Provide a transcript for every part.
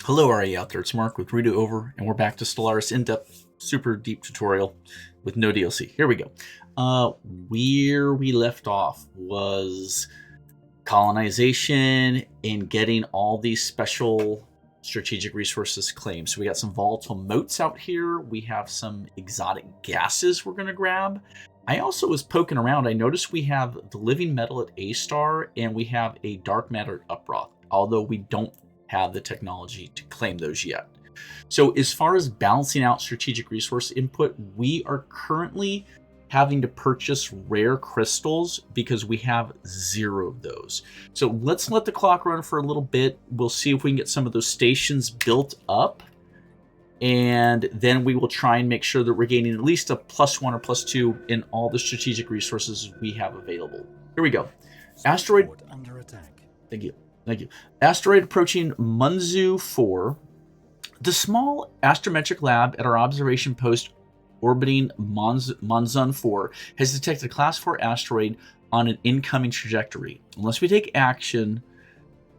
Hello, RA out there. It's Mark with Redo Over, and we're back to Stellaris in-depth, super deep tutorial with no DLC. Here we go. Where we left off was colonization and getting all these special strategic resources claimed. So we got some volatile motes out here. We have some exotic gases we're going to grab. I also was poking around. I noticed we have the living metal at A star, and we have a dark matter at Uproth, although we don't have the technology to claim those yet. So as far as balancing out strategic resource input, we are currently having to purchase rare crystals because we have 0 of those. So let's let the clock run for a little bit. We'll see if we can get some of those stations built up, and then we will try and make sure that we're gaining at least a +1 or +2 in all the strategic resources we have available. Here we go. Asteroid under attack. Thank you. Thank you. Asteroid approaching Munzu 4. The small astrometric lab at our observation post orbiting Monzun 4 has detected a Class 4 asteroid on an incoming trajectory. Unless we take action,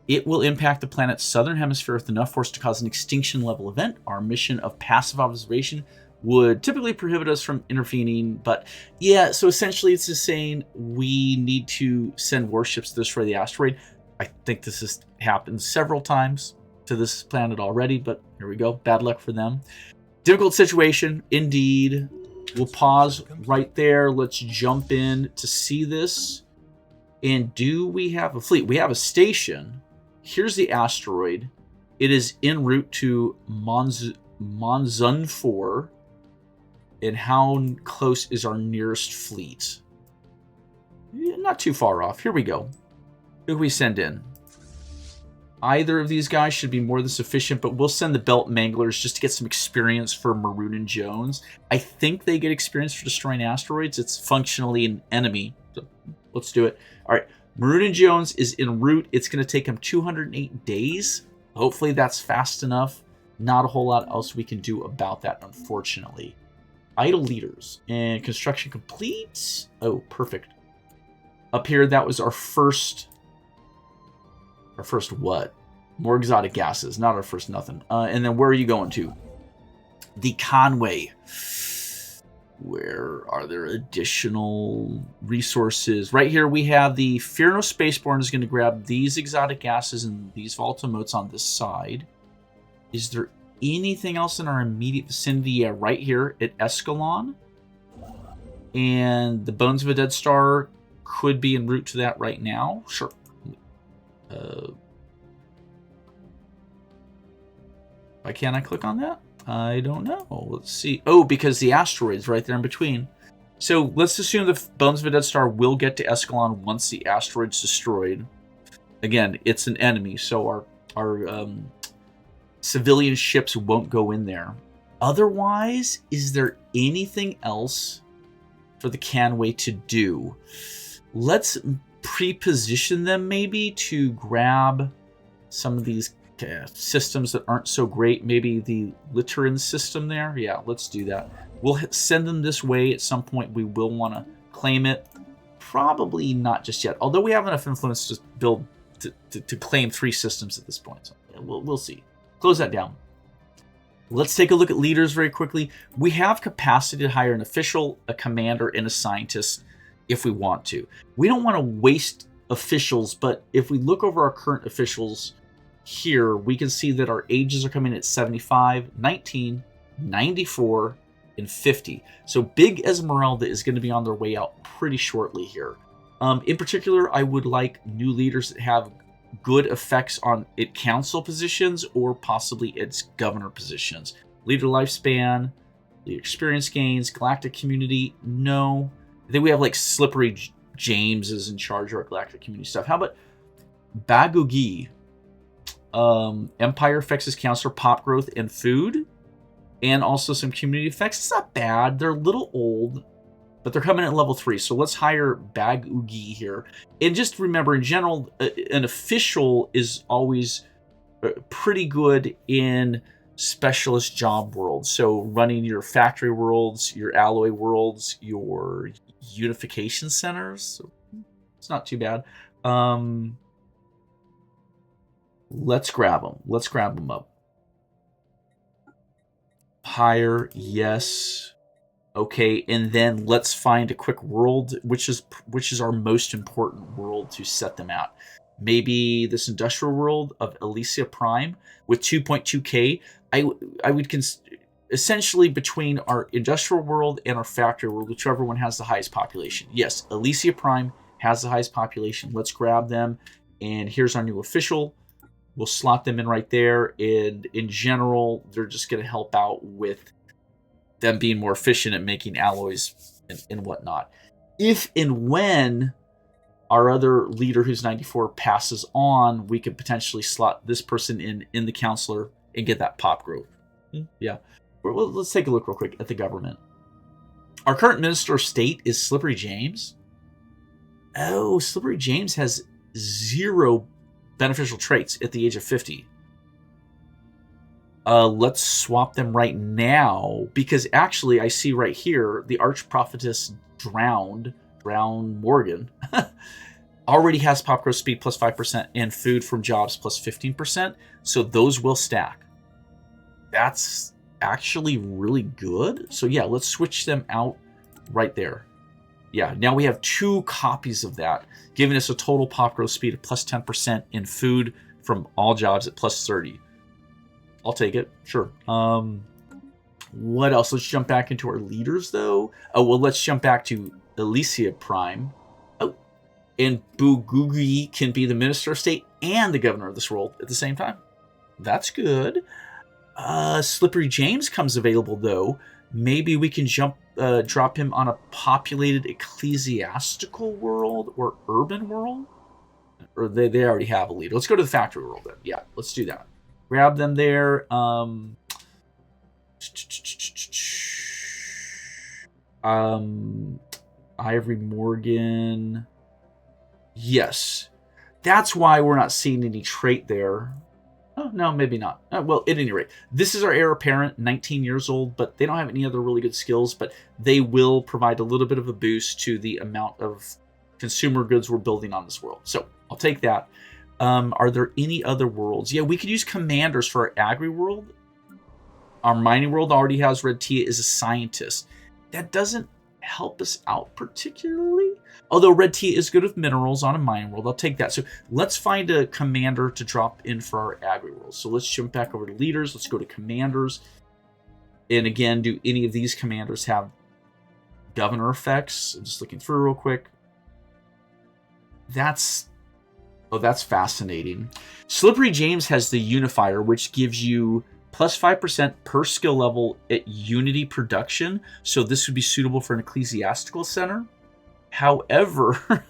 it will impact the planet's southern hemisphere with enough force to cause an extinction-level event. Our mission of passive observation would typically prohibit us from intervening, but yeah, so essentially it's just saying we need to send warships to destroy the asteroid. I think this has happened several times to this planet already, but here we go. Bad luck for them. Difficult situation, indeed. We'll pause right there. Let's jump in to see this. And do we have a fleet? We have a station. Here's the asteroid. It is en route to Monzun 4. And how close is our nearest fleet? Not too far off. Here we go. Who do we send in? Either of these guys should be more than sufficient, but we'll send the Belt Manglers just to get some experience for Maroon and Jones. I think they get experience for destroying asteroids. It's functionally an enemy. So let's do it. All right. Maroon and Jones is en route. It's going to take them 208 days. Hopefully that's fast enough. Not a whole lot else we can do about that, unfortunately. Idle leaders. And construction complete. Oh, perfect. Up here, that was our first... Our first what? More exotic gases. Not our first nothing. And then where are you going to? The Conway. Where are there additional resources? Right here we have the Fear No Spaceborne is going to grab these exotic gases and these volatile motes on this side. Is there anything else in our immediate vicinity? Yeah, right here at Escalon. And the Bones of a Dead Star could be en route to that right now. Sure. Why can't I click on that? I don't know. Let's see. Oh, because the asteroid's right there in between. So let's assume the Bones of a Dead Star will get to Escalon once the asteroid's destroyed. Again, it's an enemy, so our civilian ships won't go in there. Otherwise, is there anything else for the Canway to do? Let's pre-position them maybe to grab some of these systems that aren't so great. Maybe the Litteran system there. Yeah, let's do that. We'll send them this way at some point. We will want to claim it. Probably not just yet, although we have enough influence to build to claim 3 systems at this point. So we'll see. Close that down. Let's take a look at leaders very quickly. We have capacity to hire an official, a commander, and a scientist if we want to. We don't want to waste officials, but if we look over our current officials here, we can see that our ages are coming at 75, 19, 94, and 50. So Big Esmeralda is going to be on their way out pretty shortly here. In particular, I would like new leaders that have good effects on its council positions or possibly its governor positions. Leader lifespan, leader experience gains, galactic community, no. I think we have like Slippery James is in charge of our galactic community stuff. How about Bagugi? Empire affects his counselor, pop growth, and food. And also some community effects. It's not bad. They're a little old, but they're coming at level 3. So let's hire Bagugi here. And just remember, in general, an official is always pretty good in specialist job worlds. So running your factory worlds, your alloy worlds, your unification centers. So it's not too bad. Let's grab them. Let's grab them up. Hire, yes. Okay, and then let's find a quick world, which is our most important world to set them out. Maybe this industrial world of Elysia Prime with 2.2k. I would essentially between our industrial world and our factory world, whichever one has the highest population. Yes, Elysia Prime has the highest population. Let's grab them, and here's our new official. We'll slot them in right there, and in general, they're just going to help out with them being more efficient at making alloys and whatnot. If and when our other leader, who's 94, passes on, we could potentially slot this person in the counselor and get that pop growth. Yeah. Well, let's take a look real quick at the government. Our current Minister of State is Slippery James. Oh, Slippery James has 0 beneficial traits at the age of 50. Let's swap them right now, because actually I see right here the Archprophetess Drown Morgan already has pop growth speed plus 5% and food from jobs plus 15%, so those will stack. That's actually really good. So yeah, let's switch them out right there. Yeah, now we have 2 copies of that, giving us a total pop growth speed of plus 10% and food from all jobs at plus 30. I'll take it, sure. What else? Let's jump back into our leaders, though. Oh, well, let's jump back to Elysia Prime. Oh, and Bugugi can be the Minister of State and the Governor of this world at the same time. That's good. Slippery James comes available, though. Maybe we can drop him on a populated ecclesiastical world or urban world? Or they already have a leader. Let's go to the factory world, then. Yeah, let's do that. Grab them there. Ivory Morgan. Yes. That's why we're not seeing any trait there. Oh, no, maybe not. Well, at any rate, this is our heir apparent, 19 years old, but they don't have any other really good skills, but they will provide a little bit of a boost to the amount of consumer goods we're building on this world. So I'll take that. Are there any other worlds? Yeah, we could use commanders for our agri world. Our mining world already has Red Tia as a scientist. That doesn't help us out particularly. Although Red Tia is good with minerals on a mining world. I'll take that. So let's find a commander to drop in for our agri world. So let's jump back over to leaders. Let's go to commanders. And again, do any of these commanders have governor effects? I'm just looking through real quick. That's fascinating. Slippery James has the unifier, which gives you plus 5% per skill level at unity production. So this would be suitable for an ecclesiastical center. However,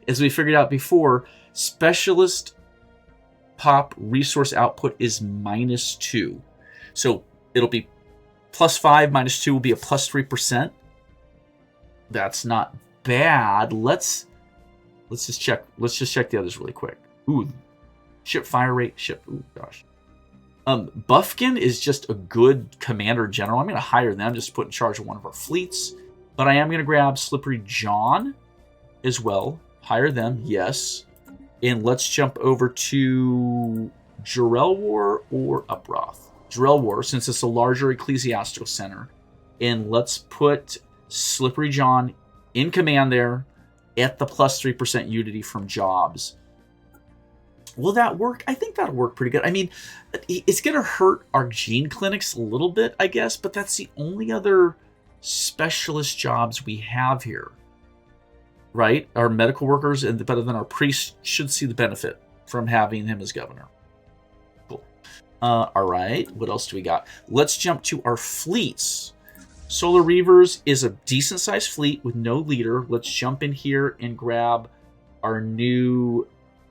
as we figured out before, specialist pop resource output is -2. So it'll be plus 5 minus 2 will be a plus 3%. That's not bad. Let's just check. Let's just check the others really quick. Ooh, ship fire rate. Ooh, gosh. Buffkin is just a good commander general. I'm going to hire them just to put in charge of one of our fleets. But I am going to grab Slippery John as well. Hire them, yes. And let's jump over to Jarell War or Uproth. Jarell War, since it's a larger ecclesiastical center. And let's put Slippery John in command there at the plus 3% unity from jobs. Will that work? I think that'll work pretty good. I mean, it's going to hurt our gene clinics a little bit, I guess, but that's the only other specialist jobs we have here, right? Our medical workers, and better than our priests, should see the benefit from having him as governor. Cool. All right, what else do we got? Let's jump to our fleets. Solar Reavers is a decent-sized fleet with no leader. Let's jump in here and grab our new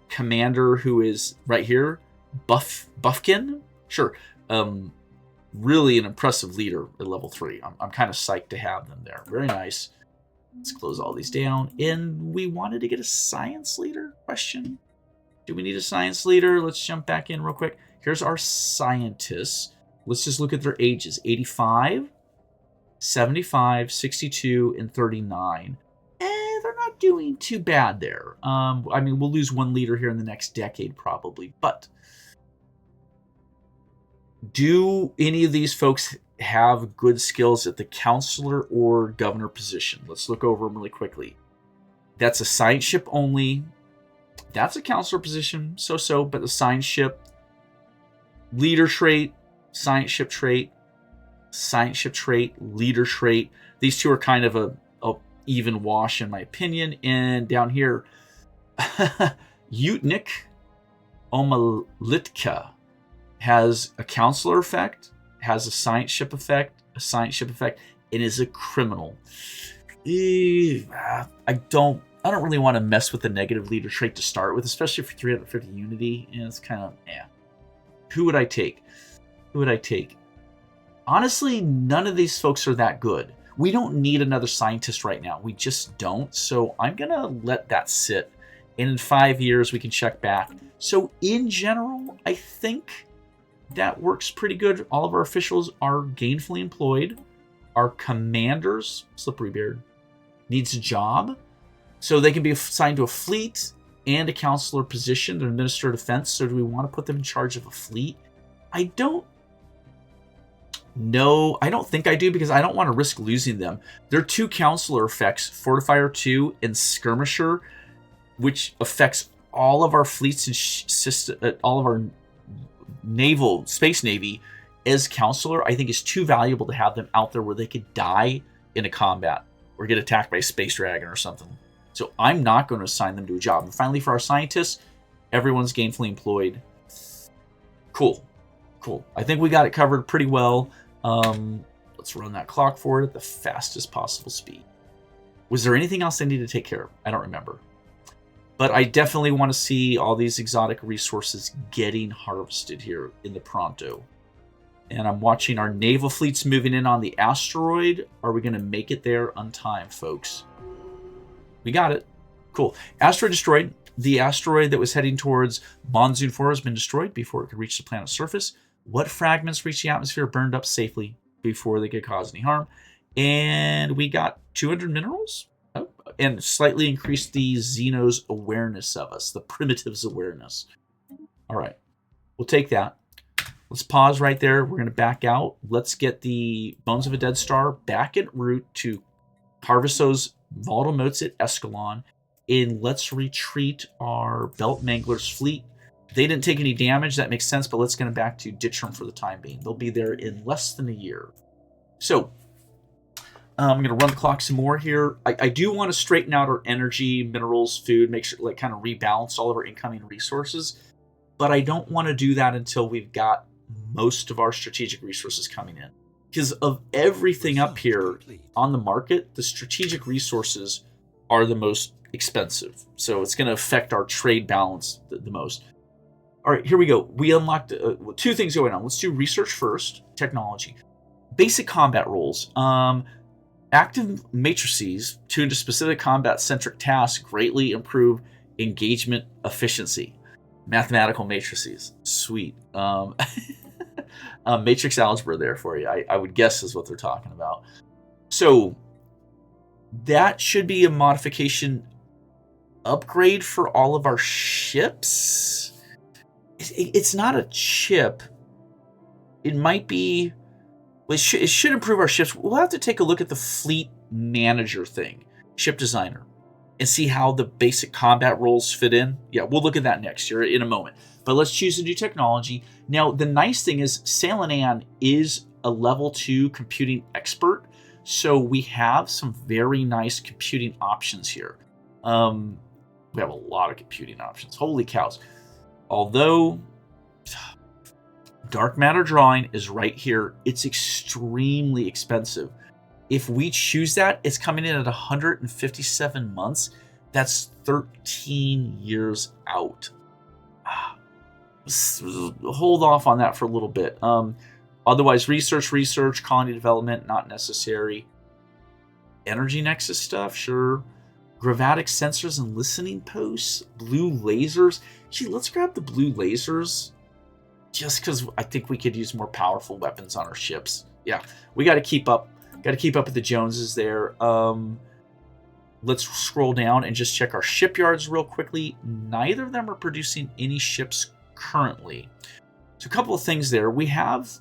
commander, who is right here, Buffkin. Sure. Really an impressive leader at level 3. I'm kind of psyched to have them there. Very nice. Let's close all these down. And we wanted to get a science leader? Question. Do we need a science leader? Let's jump back in real quick. Here's our scientists. Let's just look at their ages. 85, 75, 62, and 39. They're not doing too bad there. I mean, we'll lose one leader here in the next decade probably, but do any of these folks have good skills at the counselor or governor position. Let's look over them really quickly. That's a science ship only. That's a counselor position, so-so, but a science ship. Leader trait, science ship trait, leader trait. These two are kind of a even wash in my opinion. And down here, Utnik Omalitka has a counselor effect, has a science ship effect, and is a criminal. I don't really want to mess with the negative leader trait to start with, especially for 350 unity. And it's kind of, Who would I take? Honestly, none of these folks are that good. We don't need another scientist right now. We just don't. So I'm going to let that sit. And in 5 years, we can check back. So in general, I think that works pretty good. All of our officials are gainfully employed. Our commanders, Slippery Beard, needs a job. So they can be assigned to a fleet and a counselor position to administer defense. So do we want to put them in charge of a fleet? I don't think I do, because I don't want to risk losing them. There are 2 counselor effects, Fortifier 2 and Skirmisher, which affects all of our fleets and all of our space navy as counselor. I think it's too valuable to have them out there where they could die in a combat or get attacked by a space dragon or something. So I'm not going to assign them to a job. And finally, for our scientists, everyone's gainfully employed. Cool. I think we got it covered pretty well. Let's run that clock forward at the fastest possible speed. Was there anything else I need to take care of? I don't remember. But I definitely want to see all these exotic resources getting harvested here in the Pronto. And I'm watching our naval fleets moving in on the asteroid. Are we going to make it there on time, folks? We got it. Cool. Asteroid destroyed. The asteroid that was heading towards Monsoon 4 has been destroyed before it could reach the planet's surface. What fragments reach the atmosphere burned up safely before they could cause any harm? And we got 200 minerals? Oh, and slightly increased the Xeno's awareness of us, the primitive's awareness. All right. We'll take that. Let's pause right there. We're going to back out. Let's get the Bones of a Dead Star back en route to harvest those volatile motes at Escalon. And let's retreat our Belt Mangler's fleet. They didn't take any damage. That makes sense, but let's get them back to Ditchram for the time being. They'll be there in less than a year. So I'm going to run the clock some more here. I do want to straighten out our energy, minerals, food, make sure, kind of rebalance all of our incoming resources. But I don't want to do that until we've got most of our strategic resources coming in. Because of everything up here on the market, the strategic resources are the most expensive. So it's going to affect our trade balance the most. All right, here we go. We unlocked 2 things going on. Let's do research first, technology. Basic combat roles. Active matrices tuned to specific combat-centric tasks greatly improve engagement efficiency. Mathematical matrices. Sweet. Matrix algebra there for you. I would guess is what they're talking about. So that should be a modification upgrade for all of our ships. It's not a chip. It might be... It should improve our ships. We'll have to take a look at the fleet manager thing, ship designer, and see how the basic combat roles fit in. Yeah, we'll look at that next year in a moment. But let's choose a new technology. Now, the nice thing is Salinan is a level 2 computing expert, so we have some very nice computing options here. We have a lot of computing options. Holy cows. Although dark matter drawing is right here, it's extremely expensive. If we choose that, it's coming in at 157 months. That's 13 years out. Hold off on that for a little bit. Otherwise, research, colony development, not necessary. Energy nexus stuff, sure. Gravatic sensors and listening posts. Blue lasers. Gee, let's grab the blue lasers. Just because I think we could use more powerful weapons on our ships. Yeah, we got to keep up. Got to keep up with the Joneses there. Let's scroll down and just check our shipyards real quickly. Neither of them are producing any ships currently. So a couple of things there. We have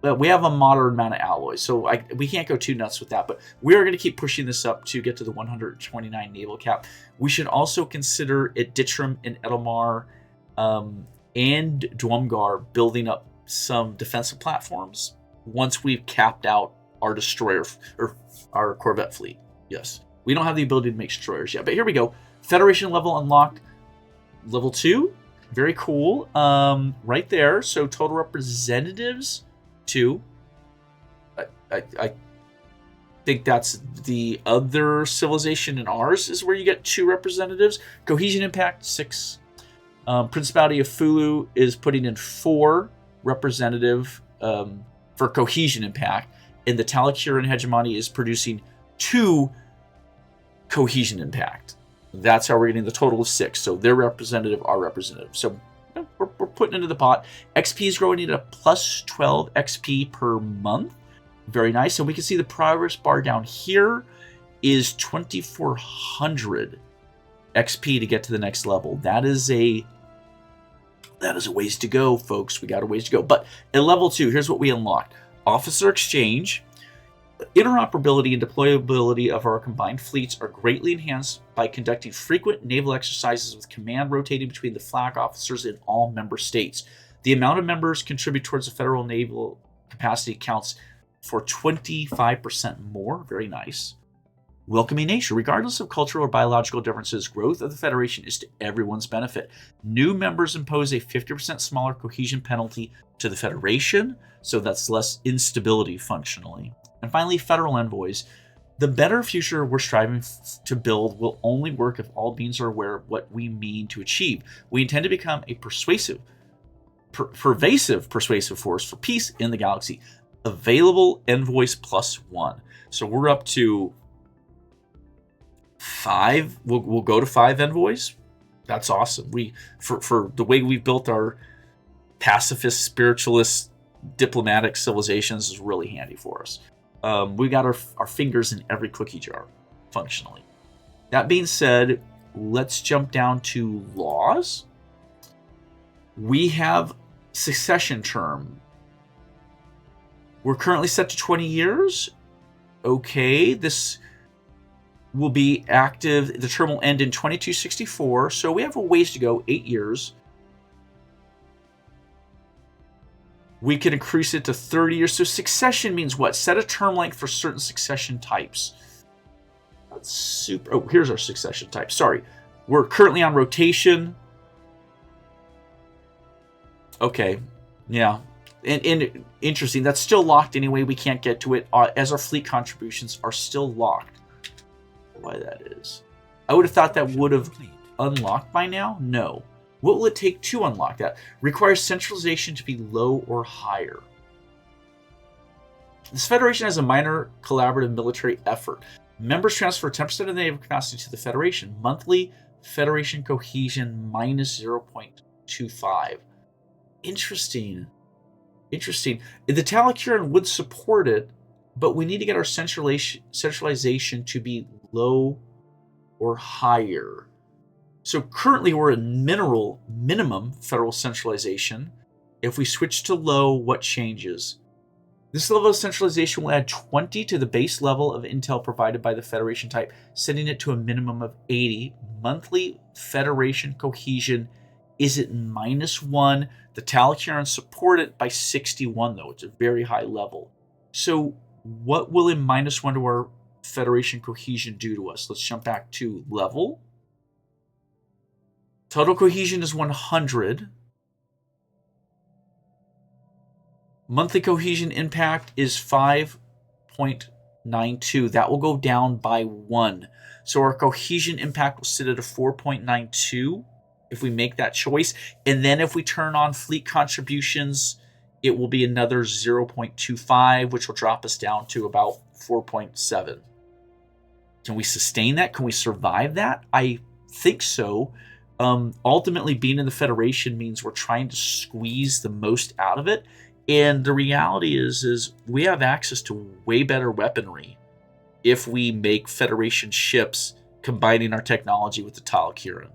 we have a moderate amount of alloys, so we can't go too nuts with that. But we are going to keep pushing this up to get to the 129 naval cap. We should also consider at Ditchram and Edelmar and Dwumgar building up some defensive platforms once we've capped out our destroyer or our corvette fleet. Yes, we don't have the ability to make destroyers yet, but here we go. Federation level unlocked, level 2. Very cool. Right there. So total representatives 2. I think that's the other civilization in ours is where you get 2 representatives. Cohesion impact 6. Principality of Fulu is putting in 4 representative for cohesion impact, and the Talakiran hegemony is producing 2 cohesion impact. That's how we're getting the total of 6. So their representative, our representative. So we're putting into the pot. XP is growing at a plus 12 XP per month. Very nice. And we can see the progress bar down here is 2,400 XP to get to the next level. That is a ways to go, folks. We got a ways to go. But at level 2, here's what we unlocked. Officer exchange. Interoperability and deployability of our combined fleets are greatly enhanced by conducting frequent naval exercises with command rotating between the flag officers in all member states. The amount of members contribute towards the federal naval capacity counts for 25% more. Very nice. Welcoming nature. Regardless of cultural or biological differences, growth of the Federation is to everyone's benefit. New members impose a 50% smaller cohesion penalty to the Federation, so that's less instability functionally. And finally, federal envoys. The better future we're striving to build will only work if all beings are aware of what we mean to achieve. We intend to become a pervasive persuasive force for peace in the galaxy. Available envoys +1. So we're up to 5. We'll go to 5 envoys. That's awesome. For the way we've built our pacifist, spiritualist, diplomatic civilizations is really handy for us. We got our fingers in every cookie jar, functionally. That being said, let's jump down to laws. We have succession term. We're currently set to 20 years. Okay, this will be active. The term will end in 2264, so we have a ways to go, 8 years. We can increase it to 30 years. So succession means what? Set a term length for certain succession types. That's super. Oh, here's our succession type. Sorry. We're currently on rotation. Okay. Yeah. And interesting. That's still locked anyway. We can't get to it as our fleet contributions are still locked. Why that is. I would have thought that would have unlocked by now. No. What will it take to unlock that? Requires centralization to be low or higher. This Federation has a minor collaborative military effort. Members transfer 10% of the naval capacity to the Federation. Monthly Federation cohesion minus 0.25. Interesting. Interesting. The Talakiran would support it, but we need to get our centralization to be low or higher. So currently we're in minimum federal centralization. If we switch to low, what changes? This level of centralization will add 20 to the base level of intel provided by the Federation type, setting it to a minimum of 80. Monthly Federation cohesion is at -1. The Talakiran support it by 61, though. It's a very high level. So what will a -1 to our Federation cohesion do to us? Let's jump back to level. Total cohesion is 100. Monthly cohesion impact is 5.92. That will go down by 1. So our cohesion impact will sit at a 4.92 if we make that choice. And then if we turn on fleet contributions, it will be another 0.25, which will drop us down to about 4.7. Can we sustain that? Can we survive that? I think so. Ultimately, being in the Federation means we're trying to squeeze the most out of it. And the reality is we have access to way better weaponry if we make Federation ships combining our technology with the Talakiran.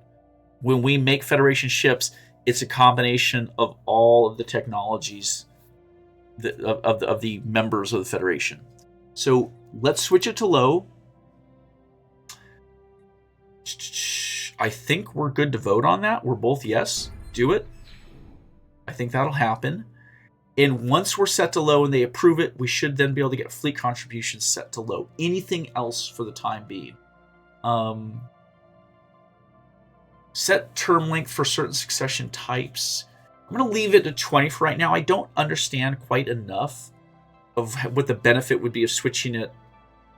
When we make Federation ships, it's a combination of all of the technologies of the members of the Federation. So let's switch it to low. I think we're good to vote on that. We're both yes. Do it. I think that'll happen. And once we're set to low and they approve it, we should then be able to get fleet contributions set to low. Anything else for the time being. Set term length for certain succession types. I'm going to leave it to 20 for right now. I don't understand quite enough of what the benefit would be of switching it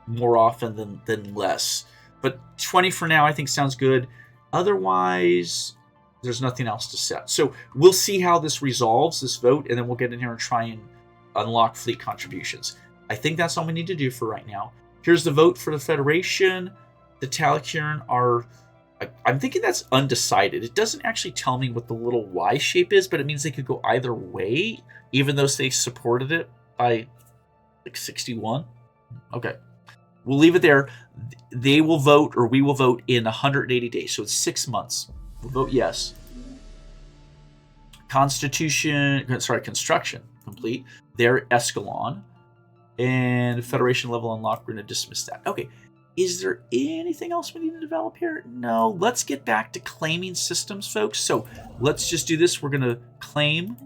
more often than less. But 20 for now I think sounds good. Otherwise, there's nothing else to set. So we'll see how this resolves, this vote, and then we'll get in here and try and unlock fleet contributions. I think that's all we need to do for right now. Here's the vote for the Federation. The Talakiran are... I'm thinking that's undecided. It doesn't actually tell me what the little Y shape is, but it means they could go either way, even though they supported it by like 61. Okay. We'll leave it there. They will vote, or we will vote, in 180 days. So it's 6 months. We'll vote yes. Construction complete. They're Escalon. And Federation level unlocked. We're going to dismiss that. Okay. Is there anything else we need to develop here? No. Let's get back to claiming systems, folks. So let's just do this. We're going to claim,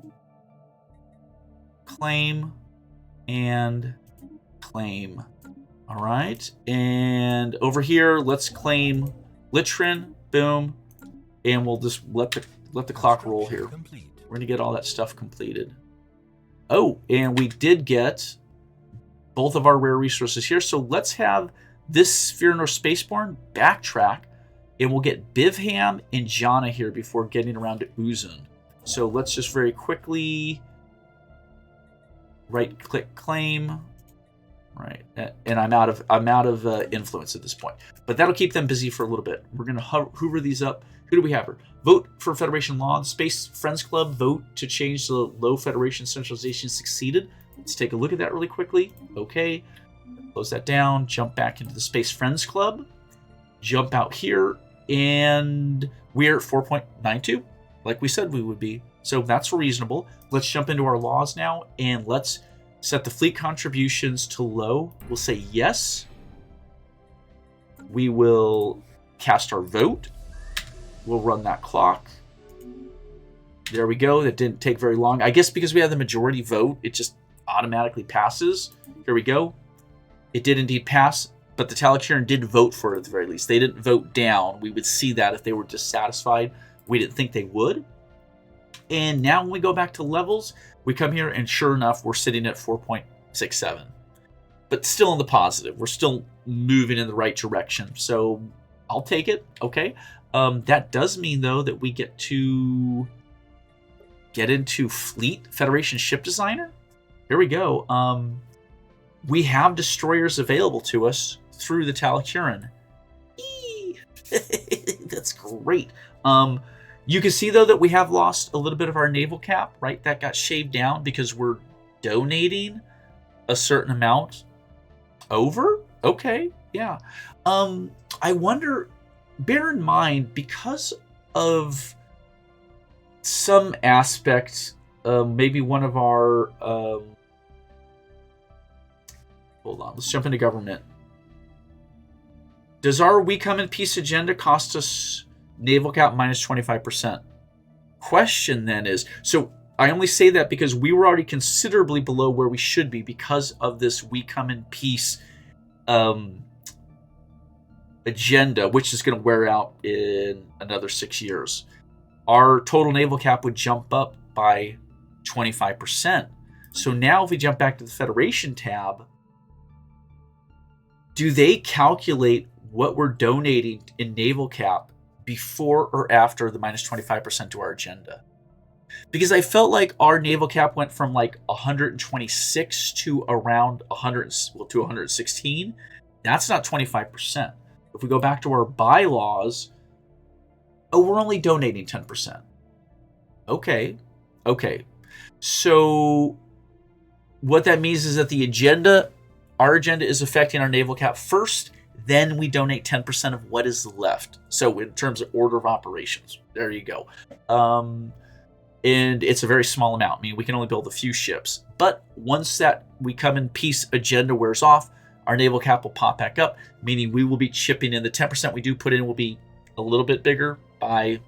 and claim. All right. And over here, let's claim Litrin. Boom. And we'll just let the clock roll here. We're going to get all that stuff completed. Oh, and we did get both of our rare resources here. So let's have this Fear Nor Spaceborne backtrack, and we'll get Bivham and Jana here before getting around to Uzun. So let's just very quickly right-click claim. Right, and I'm out of influence at this point, but that'll keep them busy for a little bit. We're gonna hoover these up. Who do we have here? Vote for Federation law. The Space Friends Club vote to change the low Federation centralization succeeded. Let's take a look at that really quickly. Okay, close that down. Jump back into the Space Friends Club. Jump out here, and we're at 4.92, like we said we would be. So that's reasonable. Let's jump into our laws now, and let's set the fleet contributions to low. We'll say yes. We will cast our vote. We'll run that clock. There we go. That didn't take very long. I guess because we have the majority vote, it just automatically passes. Here we go. It did indeed pass, but the Talakiran did vote for it at the very least. They didn't vote down. We would see that if they were dissatisfied. We didn't think they would. And now when we go back to levels, we come here, and sure enough, we're sitting at 4.67. But still in the positive. We're still moving in the right direction. So I'll take it. Okay. That does mean, though, that we get to get into Fleet Federation Ship Designer. Here we go. We have destroyers available to us through the Talakiran. That's great. You can see, though, that we have lost a little bit of our naval cap, right? That got shaved down because we're donating a certain amount over. Okay, yeah. I wonder, bear in mind, because of some aspect, maybe one of our... hold on, let's jump into government. Does our We Come in Peace agenda cost us naval cap minus 25%? Question then is, so I only say that because we were already considerably below where we should be because of this We Come in Peace agenda, which is going to wear out in another 6 years. Our total naval cap would jump up by 25%. So now if we jump back to the Federation tab, do they calculate what we're donating in naval cap before or after the minus 25% to our agenda? Because I felt like our naval cap went from like 126 to around 116. That's not 25%. If we go back to our bylaws, we're only donating 10%. Okay. So what that means is that our agenda is affecting our naval cap first, then we donate 10% of what is left. So in terms of order of operations, there you go. And it's a very small amount. I mean, we can only build a few ships. But once that we come in peace agenda wears off, our naval cap will pop back up, meaning we will be chipping in. The 10% we do put in will be a little bit bigger by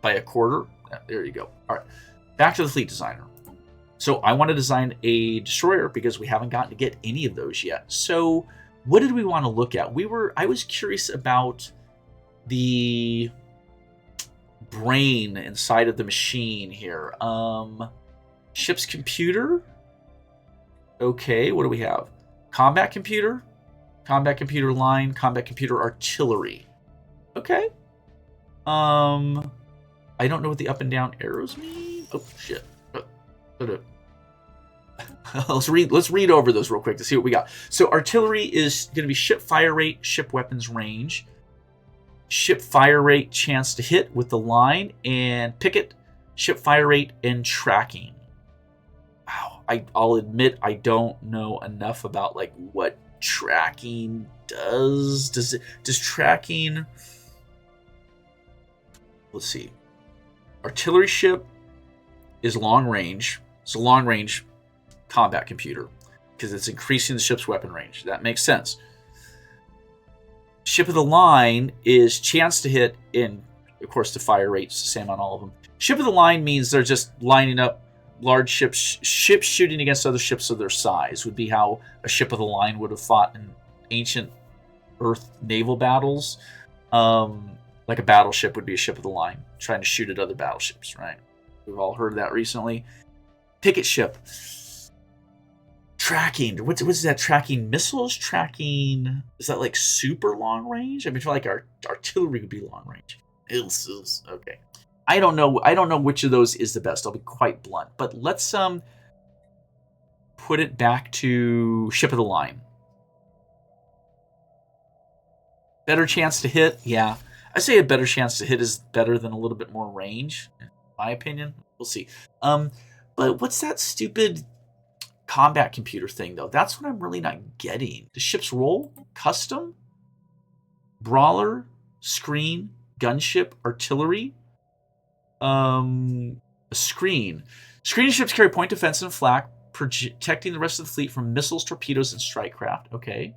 a quarter. There you go. All right, back to the fleet designer. So I want to design a destroyer because we haven't gotten to get any of those yet. So what did we want to look at? I was curious about the brain inside of the machine here. Ship's computer. Okay, what do we have? Combat computer line, combat computer artillery. Okay. I don't know what the up and down arrows mean. Oh shit. Let's read over those real quick to see what we got. So artillery is going to be ship fire rate, ship weapons range, ship fire rate, chance to hit with the line, and picket, ship fire rate, and tracking. Wow, I'll admit I don't know enough about like what tracking does. Does tracking? Let's see. Artillery ship is long range. It's a long range combat computer because it's increasing the ship's weapon range. That makes sense. Ship of the line is chance to hit, and of course the fire rate's the same on all of them. Ship of the line means they're just lining up large ships shooting against other ships of their size would be how a ship of the line would have fought in ancient Earth naval battles. Like a battleship would be a ship of the line trying to shoot at other battleships, right? We've all heard that recently. Picket ship. Tracking. What's that? Tracking missiles? Tracking... Is that like super long range? I mean, I feel like our artillery would be long range. Okay. I don't know which of those is the best. I'll be quite blunt. But let's put it back to ship of the line. Better chance to hit? Yeah. I say a better chance to hit is better than a little bit more range, in my opinion. We'll see. But what's that stupid combat computer thing, though? That's what I'm really not getting. The ship's role? Custom? Brawler? Screen? Gunship? Artillery? A screen. Screen ships carry point defense and flak, protecting the rest of the fleet from missiles, torpedoes, and strike craft. Okay.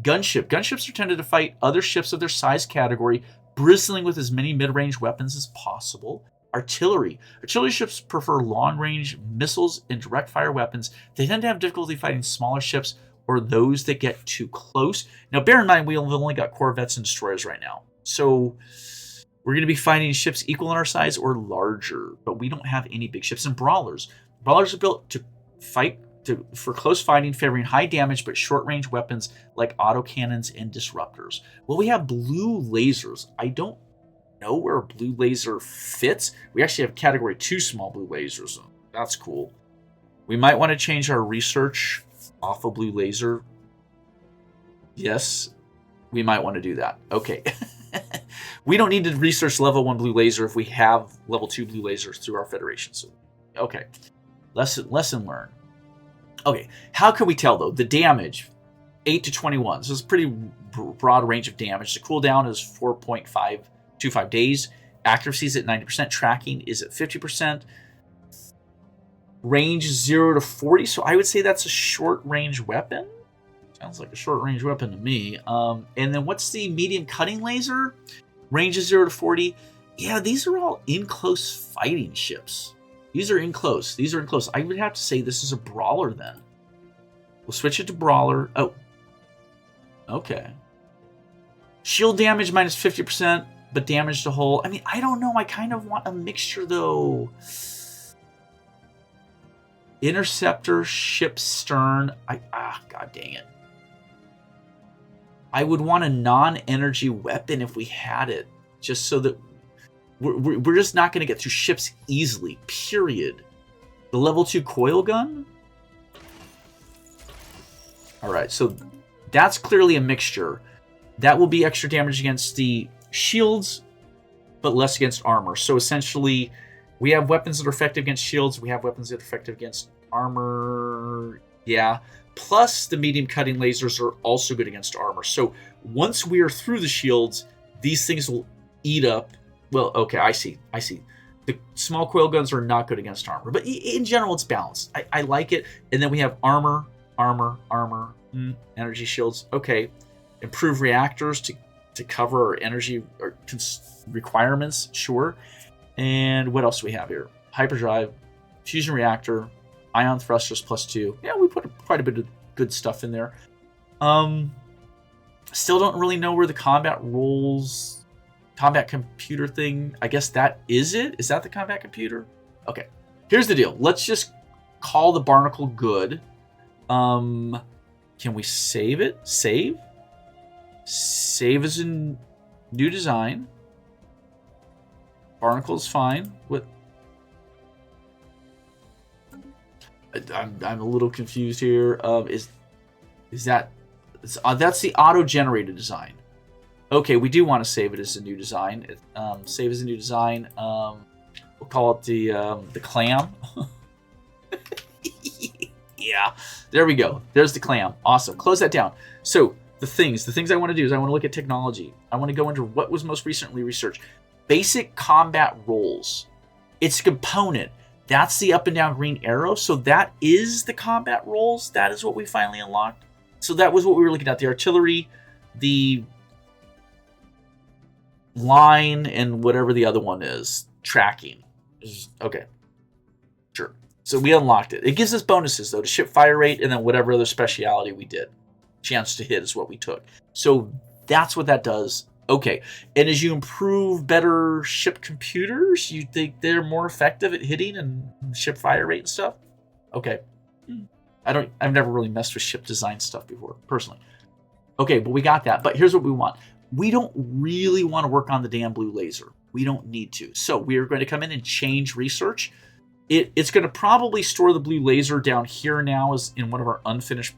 Gunship. Gunships are tended to fight other ships of their size category, bristling with as many mid-range weapons as possible. Artillery. Artillery ships prefer long-range missiles and direct-fire weapons. They tend to have difficulty fighting smaller ships or those that get too close. Now, bear in mind, we've only got corvettes and destroyers right now. So we're going to be fighting ships equal in our size or larger, but we don't have any big ships. And brawlers. Brawlers are built to fight for close fighting, favoring high damage but short-range weapons like autocannons and disruptors. Well, we have blue lasers. I don't know where a blue laser fits. We actually have category 2 small blue lasers. That's cool. We might want to change our research off a blue laser. Yes, we might want to do that. Okay. We don't need to research level 1 blue laser if we have level 2 blue lasers through our federation. So, okay. Lesson learned. Okay, how can we tell, though? The damage, 8 to 21. So it's a pretty broad range of damage. The cooldown is 4.525 days. Accuracy is at 90%. Tracking is at 50%. Range is 0 to 40. So I would say that's a short-range weapon. Sounds like a short-range weapon to me. And then what's the medium cutting laser? Range is 0 to 40. Yeah, these are all in-close fighting ships. These are in close. I would have to say this is a brawler then. We'll switch it to brawler. Oh. Okay. Shield damage minus 50%, but damage to hull. I mean, I don't know. I kind of want a mixture though. Interceptor, ship stern. God dang it. I would want a non-energy weapon if we had it. Just so that we're just not going to get through ships easily, period. The level 2 coil gun? Alright, so that's clearly a mixture. That will be extra damage against the shields, but less against armor. So essentially, we have weapons that are effective against shields. We have weapons that are effective against armor. Yeah. Plus, the medium cutting lasers are also good against armor. So once we are through the shields, these things will eat up. Well, okay, I see. The small coil guns are not good against armor, but in general, it's balanced. I like it. And then we have armor, energy shields. Okay, improve reactors to cover our energy or requirements. Sure. And what else do we have here? Hyperdrive, fusion reactor, ion thrusters +2. Yeah, we put quite a bit of good stuff in there. Still don't really know where the combat computer thing. I guess that is it. Is that the combat computer? Okay. Here's the deal. Let's just call the barnacle good. Can we save it? Save as in new design. Barnacle's fine. What? I'm a little confused here. Is that that's the auto-generated design? Okay, we do want to save it as a new design. Save as a new design. We'll call it the clam. Yeah, there we go. There's the clam. Awesome. Close that down. So the things I want to do is I want to look at technology. I want to go into what was most recently researched. Basic combat roles. It's a component. That's the up and down green arrow. So that is the combat roles. That is what we finally unlocked. So that was what we were looking at. The artillery, the line, and whatever the other one is. Tracking. Okay. Sure. So we unlocked it. It gives us bonuses, though, to ship fire rate and then whatever other speciality we did. Chance to hit is what we took. So that's what that does. Okay. And as you improve better ship computers, you think they're more effective at hitting and ship fire rate and stuff? Okay. I've never really messed with ship design stuff before, personally. Okay, but we got that. But here's what we want. We don't really want to work on the damn blue laser. We don't need to. So we are going to come in and change research. It's going to probably store the blue laser down here now as in one of our unfinished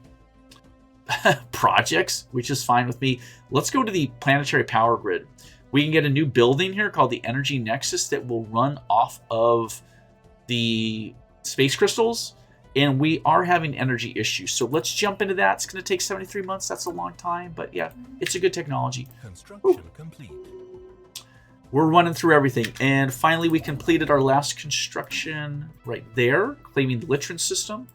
projects, which is fine with me. Let's go to the planetary power grid. We can get a new building here called the Energy Nexus that will run off of the space crystals, and we are having energy issues. So let's jump into that. It's going to take 73 months. That's a long time, but yeah, it's a good technology. Construction complete. We're running through everything, and finally we completed our last construction right there, claiming the Litron system.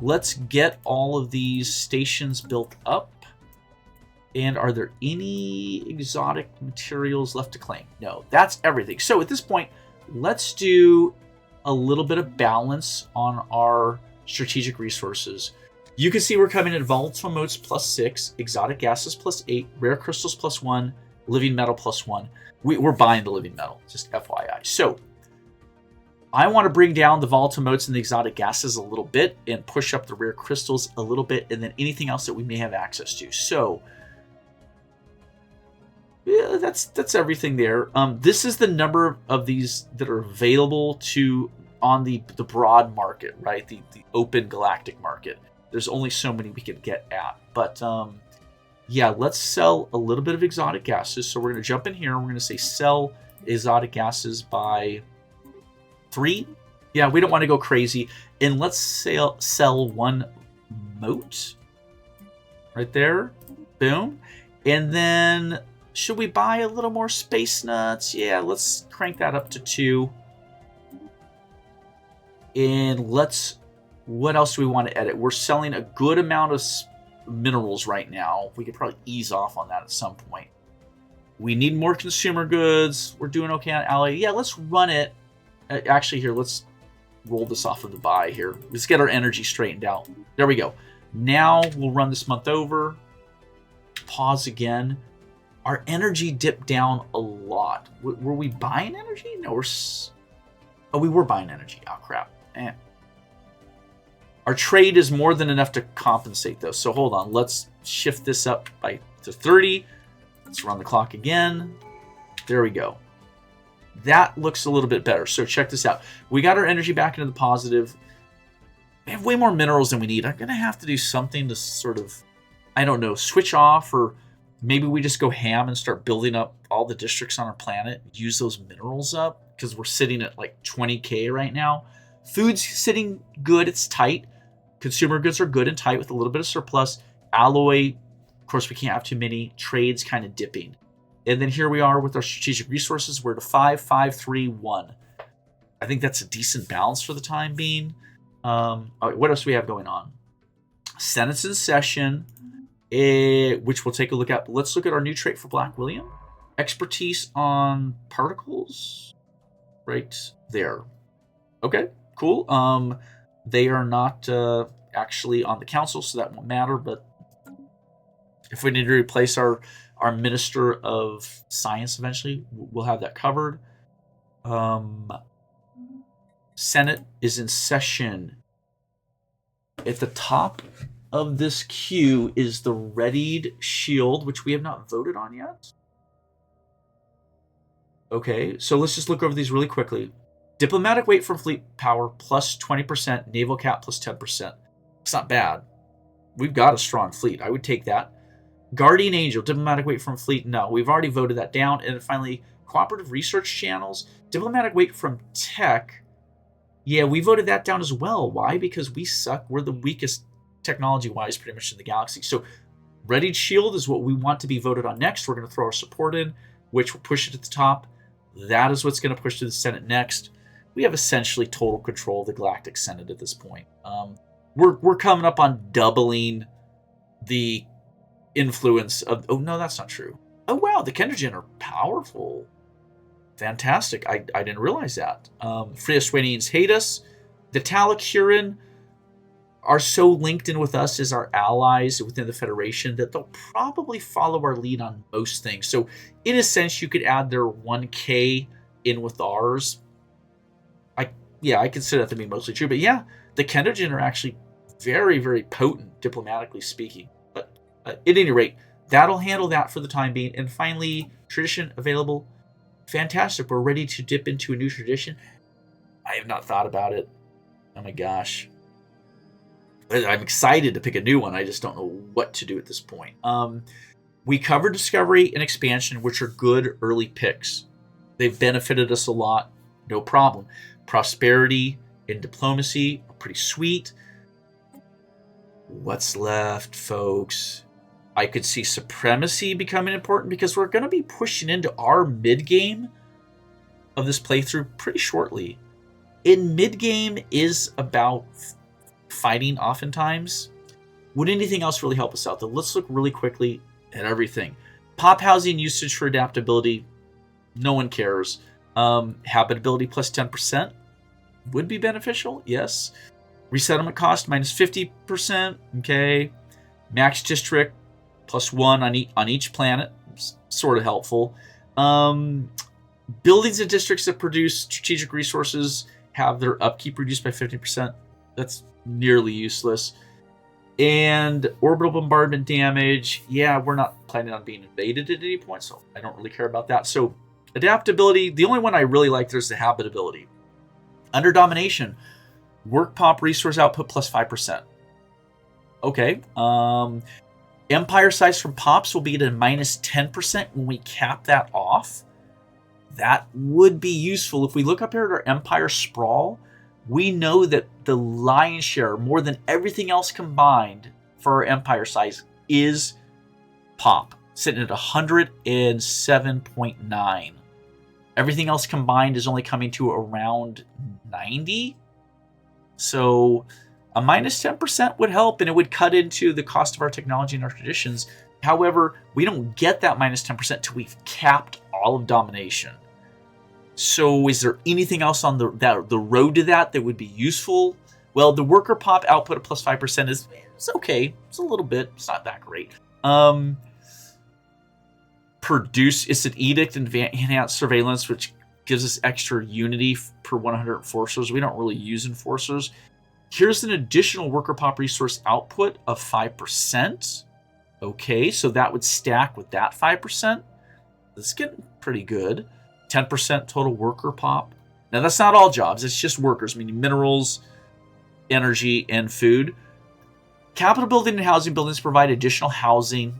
Let's get all of these stations built up. And are there any exotic materials left to claim? No, that's everything. So at this point, let's do a little bit of balance on our strategic resources. You can see we're coming at volatile motes +6, exotic gases +8, rare crystals +1, living metal +1. We're buying the living metal, just FYI. So I want to bring down the volatile motes and the exotic gases a little bit and push up the rare crystals a little bit, and then anything else that we may have access to. So yeah, that's everything there. This is the number of these that are available to on the broad market, right? The open galactic market. There's only so many we can get at. But yeah, let's sell a little bit of exotic gases. So we're going to jump in here. We're going to say sell exotic gases by 3. Yeah, we don't want to go crazy. And let's sell 1 mote right there. Boom. And then should we buy a little more space nuts? Yeah, let's crank that up to 2. And what else do we want to edit? We're selling a good amount of minerals right now. We could probably ease off on that at some point. We need more consumer goods. We're doing okay on ally. Yeah, let's run it. Actually, here, let's roll this off of the buy here. Let's get our energy straightened out. There we go. Now we'll run this month over. Pause again. Our energy dipped down a lot. Were we buying energy? No, we were buying energy. Oh, crap. Our trade is more than enough to compensate, though. So hold on. Let's shift this up to 30. Let's run the clock again. There we go. That looks a little bit better. So check this out. We got our energy back into the positive. We have way more minerals than we need. I'm going to have to do something to sort of, I don't know, switch off, or maybe we just go ham and start building up all the districts on our planet, use those minerals up, because we're sitting at like 20K right now. Food's sitting good. It's tight. Consumer goods are good and tight with a little bit of surplus. Alloy, of course, we can't have too many. Trade's kind of dipping. And then here we are with our strategic resources. We're to 5, 5, 3, 1. I think that's a decent balance for the time being. What else do we have going on? Senate's in session, which we'll take a look at. Let's look at our new trait for Black William. Expertise on particles. Right there. Okay, cool. They are not actually on the council, so that won't matter, but if we need to replace our Minister of Science eventually, we'll have that covered. Senate is in session. At the top of this queue is the readied shield, which we have not voted on yet. Okay, so let's just look over these really quickly. Diplomatic weight from fleet power plus 20%, naval cap plus 10%. It's not bad. We've got a strong fleet. I would take that. Guardian Angel, diplomatic weight from fleet, no. We've already voted that down. And then finally, cooperative research channels, diplomatic weight from tech. Yeah, we voted that down as well. Why? Because we suck. We're the weakest technology-wise pretty much in the galaxy. So readied shield is what we want to be voted on next. We're going to throw our support in, which will push it at the top. That is what's going to push to the Senate next. We have essentially total control of the Galactic Senate at this point. We're coming up on doubling the influence of... Oh, no, that's not true. Oh, wow, the Kendergen are powerful. Fantastic. I didn't realize that. Freoswanians hate us. The Talakuran are so linked in with us as our allies within the Federation that they'll probably follow our lead on most things. So, in a sense, you could add their 1K in with ours. I consider that to be mostly true. But yeah, the Kendergen are actually very, very potent, diplomatically speaking. But at any rate, that'll handle that for the time being. And finally, tradition available. Fantastic. We're ready to dip into a new tradition. I have not thought about it. Oh my gosh. I'm excited to pick a new one. I just don't know what to do at this point. We covered Discovery and Expansion, which are good early picks. They've benefited us a lot. No problem. Prosperity and Diplomacy are pretty sweet. What's left, folks? I could see Supremacy becoming important because we're going to be pushing into our mid-game of this playthrough pretty shortly. In mid-game is about fighting oftentimes. Would anything else really help us out, though? Let's look really quickly at everything. Pop housing usage for adaptability. No one cares. Habitability plus 10% would be beneficial. Yes. Resettlement cost minus 50%. Okay. Max district plus 1 on each planet. Sort of helpful. Buildings and districts that produce strategic resources have their upkeep reduced by 50%. That's nearly useless. And orbital bombardment damage. Yeah, we're not planning on being invaded at any point, so I don't really care about that. So adaptability, the only one I really like there is the habitability. Under domination, work pop resource output plus 5%. Okay. Empire size from pops will be at a minus 10% when we cap that off. That would be useful. If we look up here at our Empire sprawl, we know that the lion's share, more than everything else combined for our Empire size, is pop, sitting at 107.9. Everything else combined is only coming to around 90. So a minus 10% would help, and it would cut into the cost of our technology and our traditions. However, we don't get that minus 10% till we've capped all of domination. So is there anything else on the road to that would be useful? Well, the worker pop output of plus 5% is okay. It's a little bit. It's not that great. It's an edict and enhanced surveillance, which gives us extra unity per 100 enforcers. We don't really use enforcers. Here's an additional worker pop resource output of 5%. Okay, so that would stack with that 5%. That's getting pretty good. 10% total worker pop. Now, that's not all jobs. It's just workers, meaning minerals, energy, and food. Capital building and housing buildings provide additional housing.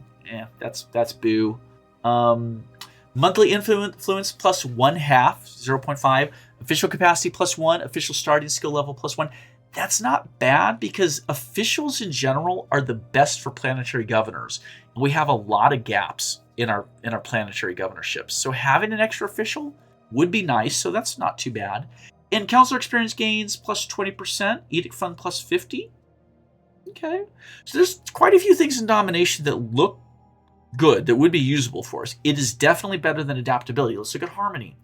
That's boo. Monthly influence plus 1/2, 0.5. Official capacity plus 1. Official starting skill level plus 1. That's not bad because officials in general are the best for planetary governors. We have a lot of gaps in our planetary governorships. So having an extra official would be nice. So that's not too bad. And counselor experience gains plus 20%. Edict fund plus 50. Okay. So there's quite a few things in domination that look good, that would be usable for us. It is definitely better than adaptability. Let's look at harmony.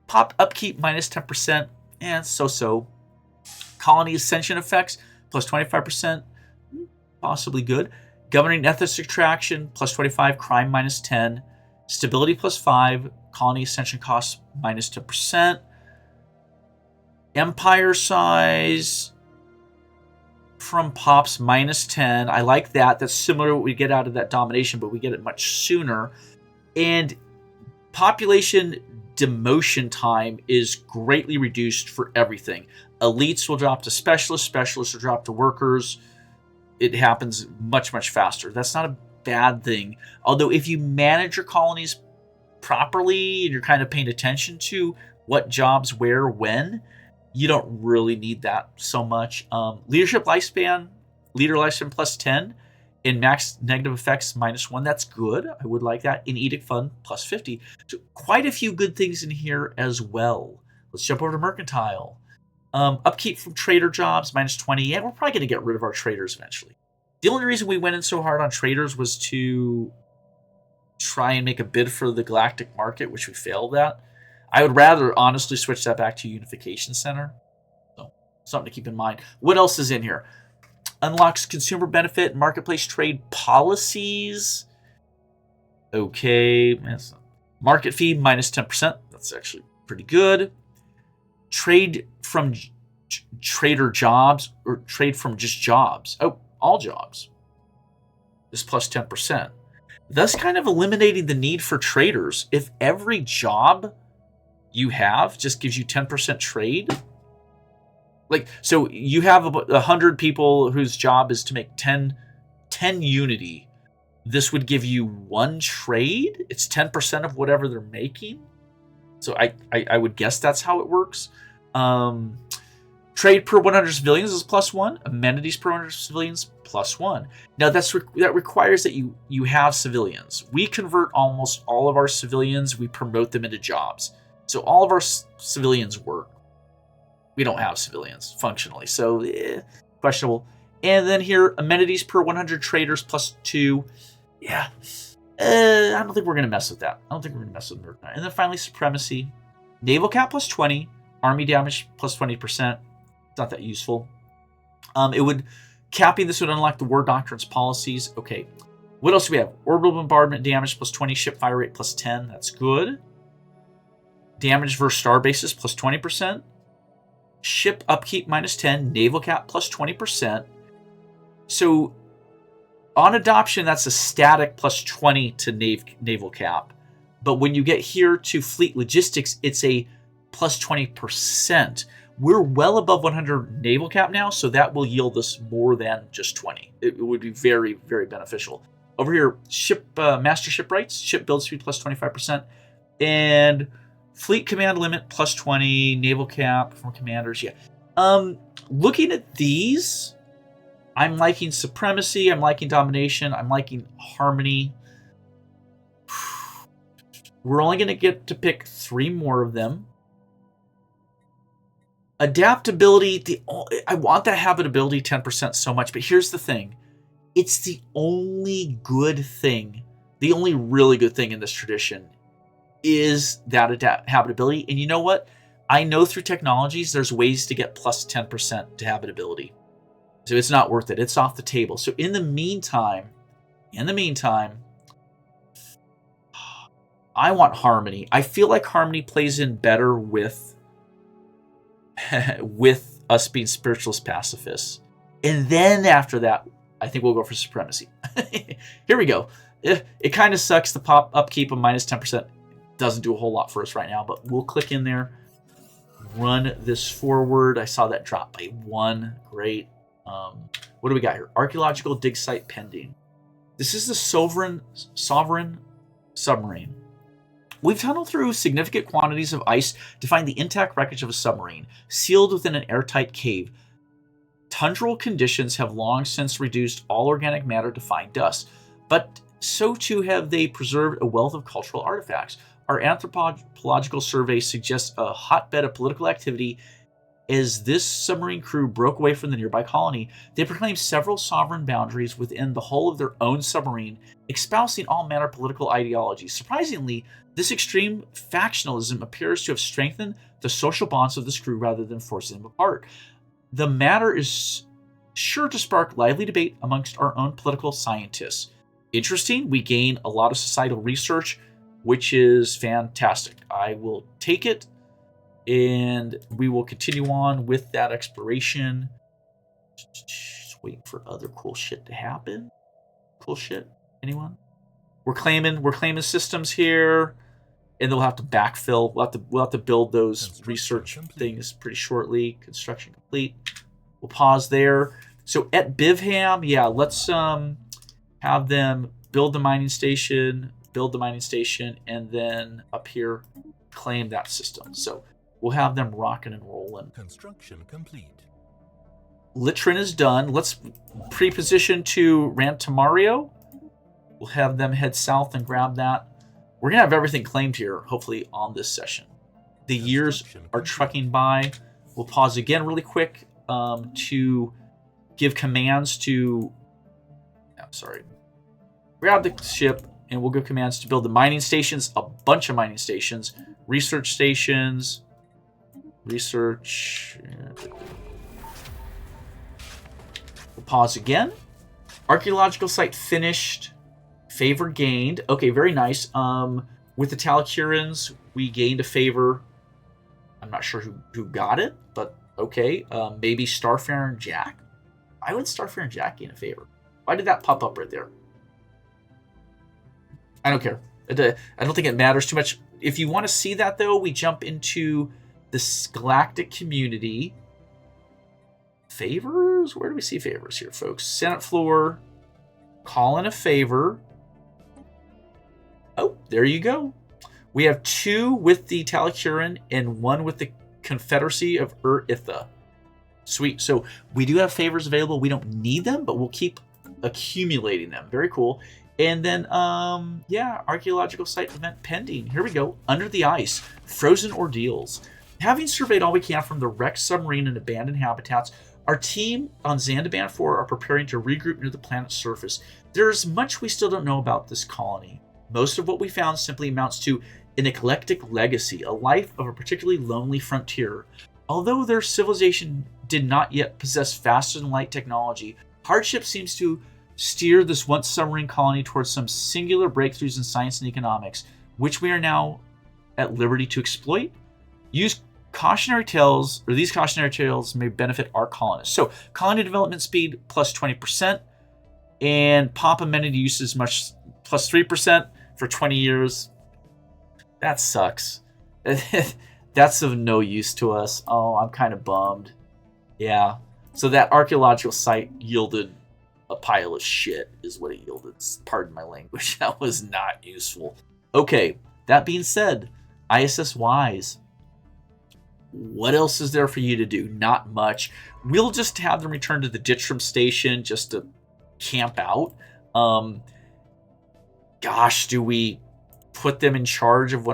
Pop upkeep minus 10%. And so. Colony ascension effects plus 25%. Possibly good. Governing ethics attraction plus 25. Crime minus 10. Stability plus 5. Colony ascension costs minus 10%. Empire size from pops minus 10. I like that. That's similar to what we get out of that domination, but we get it much sooner. And population demotion time is greatly reduced for everything. Elites will drop to specialists. Specialists will drop to workers. It happens much, much faster. That's not a bad thing. Although if you manage your colonies properly and you're kind of paying attention to what jobs where when, you don't really need that so much. Leadership lifespan, leader lifespan plus 10, and max negative effects minus 1. That's good. I would like that. In edict fund plus 50. So quite a few good things in here as well. Let's jump over to mercantile. Upkeep from trader jobs minus 20. Yeah, we're probably going to get rid of our traders eventually. The only reason we went in so hard on traders was to try and make a bid for the galactic market, which we failed at. I would rather honestly switch that back to Unification Center. So, something to keep in mind. What else is in here? Unlocks consumer benefit, marketplace trade policies. Okay. Market fee minus 10%. That's actually pretty good. Trade from trader jobs or trade from just jobs. Oh, all jobs is plus 10%. Thus kind of eliminating the need for traders. If every job you have just gives you 10% trade, like, so you have about 100 people whose job is to make 10 unity. This would give you 1 trade. It's 10% of whatever they're making. So I would guess that's how it works. Trade per 100 civilians is plus 1. Amenities per 100 civilians plus 1. Now that requires that you have civilians. We convert almost all of our civilians. We promote them into jobs. So all of our civilians work. We don't have civilians functionally, so questionable. And then here, amenities per 100 traders plus 2. Yeah, I don't think we're going to mess with that. I don't think we're going to mess with mercantile. And then finally, supremacy. Naval cap plus 20. Army damage plus 20%. It's not that useful. Capping this would unlock the war doctrine's policies. Okay, what else do we have? Orbital bombardment damage plus 20. Ship fire rate plus 10. That's good. Damage versus star bases plus 20%. Ship upkeep minus 10. Naval cap plus 20%. So on adoption, that's a static plus 20 to naval cap. But when you get here to fleet logistics, it's a plus 20%. We're well above 100 naval cap now, so that will yield us more than just 20. It would be very, very beneficial. Over here, master ship rights, ship build speed plus 25%, and fleet command limit plus 20, naval cap from commanders. Yeah. Looking at these, I'm liking supremacy, I'm liking domination, I'm liking harmony. We're only going to get to pick 3 more of them. Adaptability, I want that habitability 10% so much, but here's the thing. It's the only good thing, the only really good thing in this tradition is that habitability. And you know what? I know through technologies, there's ways to get plus 10% to habitability. So it's not worth it. It's off the table. So in the meantime, I want harmony. I feel like harmony plays in better with us being spiritualist pacifists. And then after that, I think we'll go for supremacy. Here we go. It kind of sucks. The pop upkeep of minus 10% doesn't do a whole lot for us right now, but we'll click in there, run this forward. I saw that drop by 1. Great. What do we got here? Archaeological dig site pending. This is the sovereign submarine. We've tunneled through significant quantities of ice to find the intact wreckage of a submarine, sealed within an airtight cave. Tundral conditions have long since reduced all organic matter to fine dust, but so too have they preserved a wealth of cultural artifacts. Our anthropological survey suggests a hotbed of political activity As this submarine crew broke away from the nearby colony, they proclaimed several sovereign boundaries within the hull of their own submarine, espousing all manner of political ideologies. Surprisingly, this extreme factionalism appears to have strengthened the social bonds of this crew rather than forcing them apart. The matter is sure to spark lively debate amongst our own political scientists. Interesting. We gain a lot of societal research, which is fantastic. I will take it, and we will continue on with that exploration. Just waiting for other cool shit to happen. Cool shit? Anyone? We're claiming systems here, and they'll have to backfill. We'll have to build those research things pretty shortly. Construction complete. We'll pause there. So at Bivham, yeah, let's have them build the mining station, and then up here claim that system. So we'll have them rocking and rolling. Construction complete. Litrin is done. Let's pre-position to Rantamario. We'll have them head south and grab that. We're going to have everything claimed here, hopefully, on this session. The years are trucking by. We'll pause again really quick to give commands to... Grab the ship, and we'll give commands to build the mining stations, a bunch of mining stations, research stations, research... We'll pause again. Archaeological site finished. Favor gained. Okay, very nice. With the Talcurans, we gained a favor. I'm not sure who got it, but okay. Maybe Starfarer and Jack? Why would Starfarer and Jack gain a favor? Why did that pop up right there? I don't care. I don't think it matters too much. If you want to see that, though, we jump into the Galactic Community. Favors? Where do we see favors here, folks? Senate floor. Call in a favor. Oh, there you go. We have 2 with the Talacuran and 1 with the Confederacy of Ur-Itha. Sweet. So we do have favors available. We don't need them, but we'll keep accumulating them. Very cool. And then, yeah, archaeological site event pending. Here we go. Under the ice. Frozen ordeals. Having surveyed all we can from the wrecked submarine and abandoned habitats, our team on Zandaban 4 are preparing to regroup near the planet's surface. There is much we still don't know about this colony. Most of what we found simply amounts to an eclectic legacy, a life of a particularly lonely frontier. Although their civilization did not yet possess faster-than-light technology, hardship seems to steer this once submarine colony towards some singular breakthroughs in science and economics, which we are now at liberty to exploit. These cautionary tales may benefit our colonists. So, colony development speed plus 20%, and pop amenity usage much plus 3% for 20 years. That sucks. That's of no use to us. Oh, I'm kind of bummed. Yeah. So that archaeological site yielded a pile of shit is what it yielded. Pardon my language. That was not useful. Okay. That being said, ISS Wise. What else is there for you to do? Not much. We'll just have them return to the Ditchram station just to camp out. Gosh, do we put them in charge of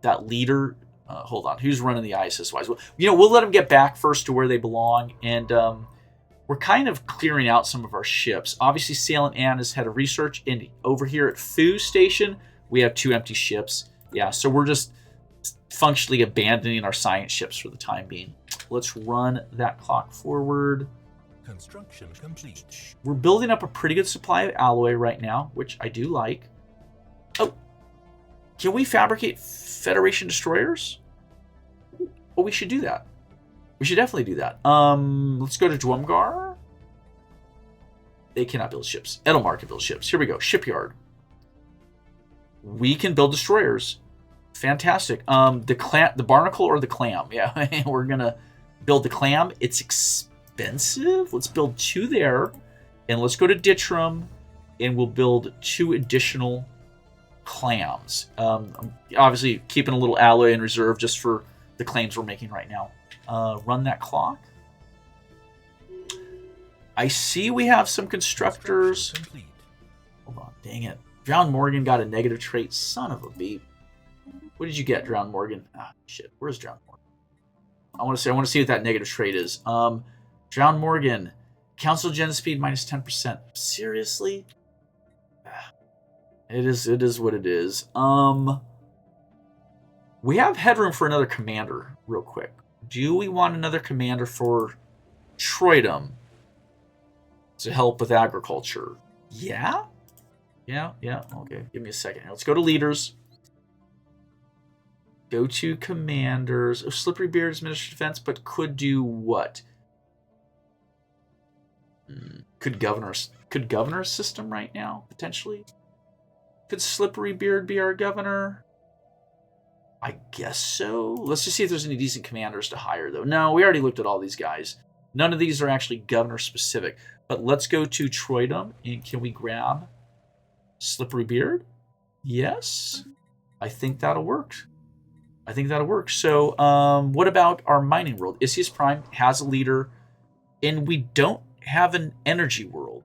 that leader? Hold on, who's running the ISS Wise? Well, we'll let them get back first to where they belong, and we're kind of clearing out some of our ships. Obviously, Salem Ann has had a research, and over here at Fu Station, we have 2 empty ships. Yeah, so we're just functionally abandoning our science ships for the time being. Let's run that clock forward. Construction complete. We're building up a pretty good supply of alloy right now, which I do like. Oh, can we fabricate Federation destroyers? Oh, we should do that. We should definitely do that. Let's go to Dwumgar. They cannot build ships. Edelmar can build ships. Here we go. Shipyard. We can build destroyers. Fantastic. The barnacle or the clam? Yeah, we're gonna build the clam. It's expensive. Let's build 2 there, and let's go to Ditchram, and we'll build 2 additional clams. Obviously, keeping a little alloy in reserve just for the claims we're making right now. Run that clock. I see we have some constructors. Hold on, dang it. Drowned Morgan got a negative trait. Son of a beep. What did you get, Drowned Morgan? Ah, shit. Where's Drowned Morgan? I want to see what that negative trade is. Drown Morgan, Council Gen Speed minus 10%. Seriously? It is what it is. We have headroom for another commander, real quick. Do we want another commander for Troydom to help with agriculture? Yeah? Yeah. Okay, give me a second. Let's go to leaders. Go to commanders. Oh, Slippery Beard is Minister of Defense, but could do what? Could governor system right now, potentially? Could Slippery Beard be our governor? I guess so. Let's just see if there's any decent commanders to hire, though. No, we already looked at all these guys. None of these are actually governor-specific. But let's go to Troydom, and can we grab Slippery Beard? Yes. I think that'll work. So, what about our mining world? Isius Prime has a leader, and we don't have an energy world.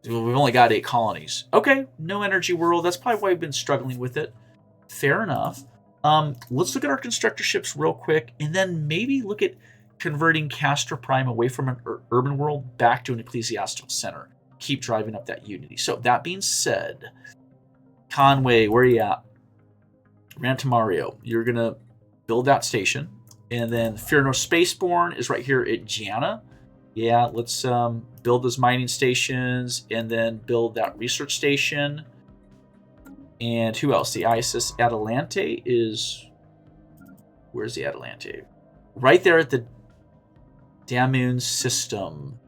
We've only got 8 colonies. Okay, no energy world. That's probably why we've been struggling with it. Fair enough. Let's look at our constructor ships real quick, and then maybe look at converting Castor Prime away from an urban world back to an ecclesiastical center. Keep driving up that unity. So that being said, Conway, where are you at? Rantamario, you're going to build that station. And then Fear No Spaceborne is right here at Gianna. Yeah, let's build those mining stations and then build that research station. And who else? The ISS Atalante is... Where's the Atalante? Right there at the Damoon system.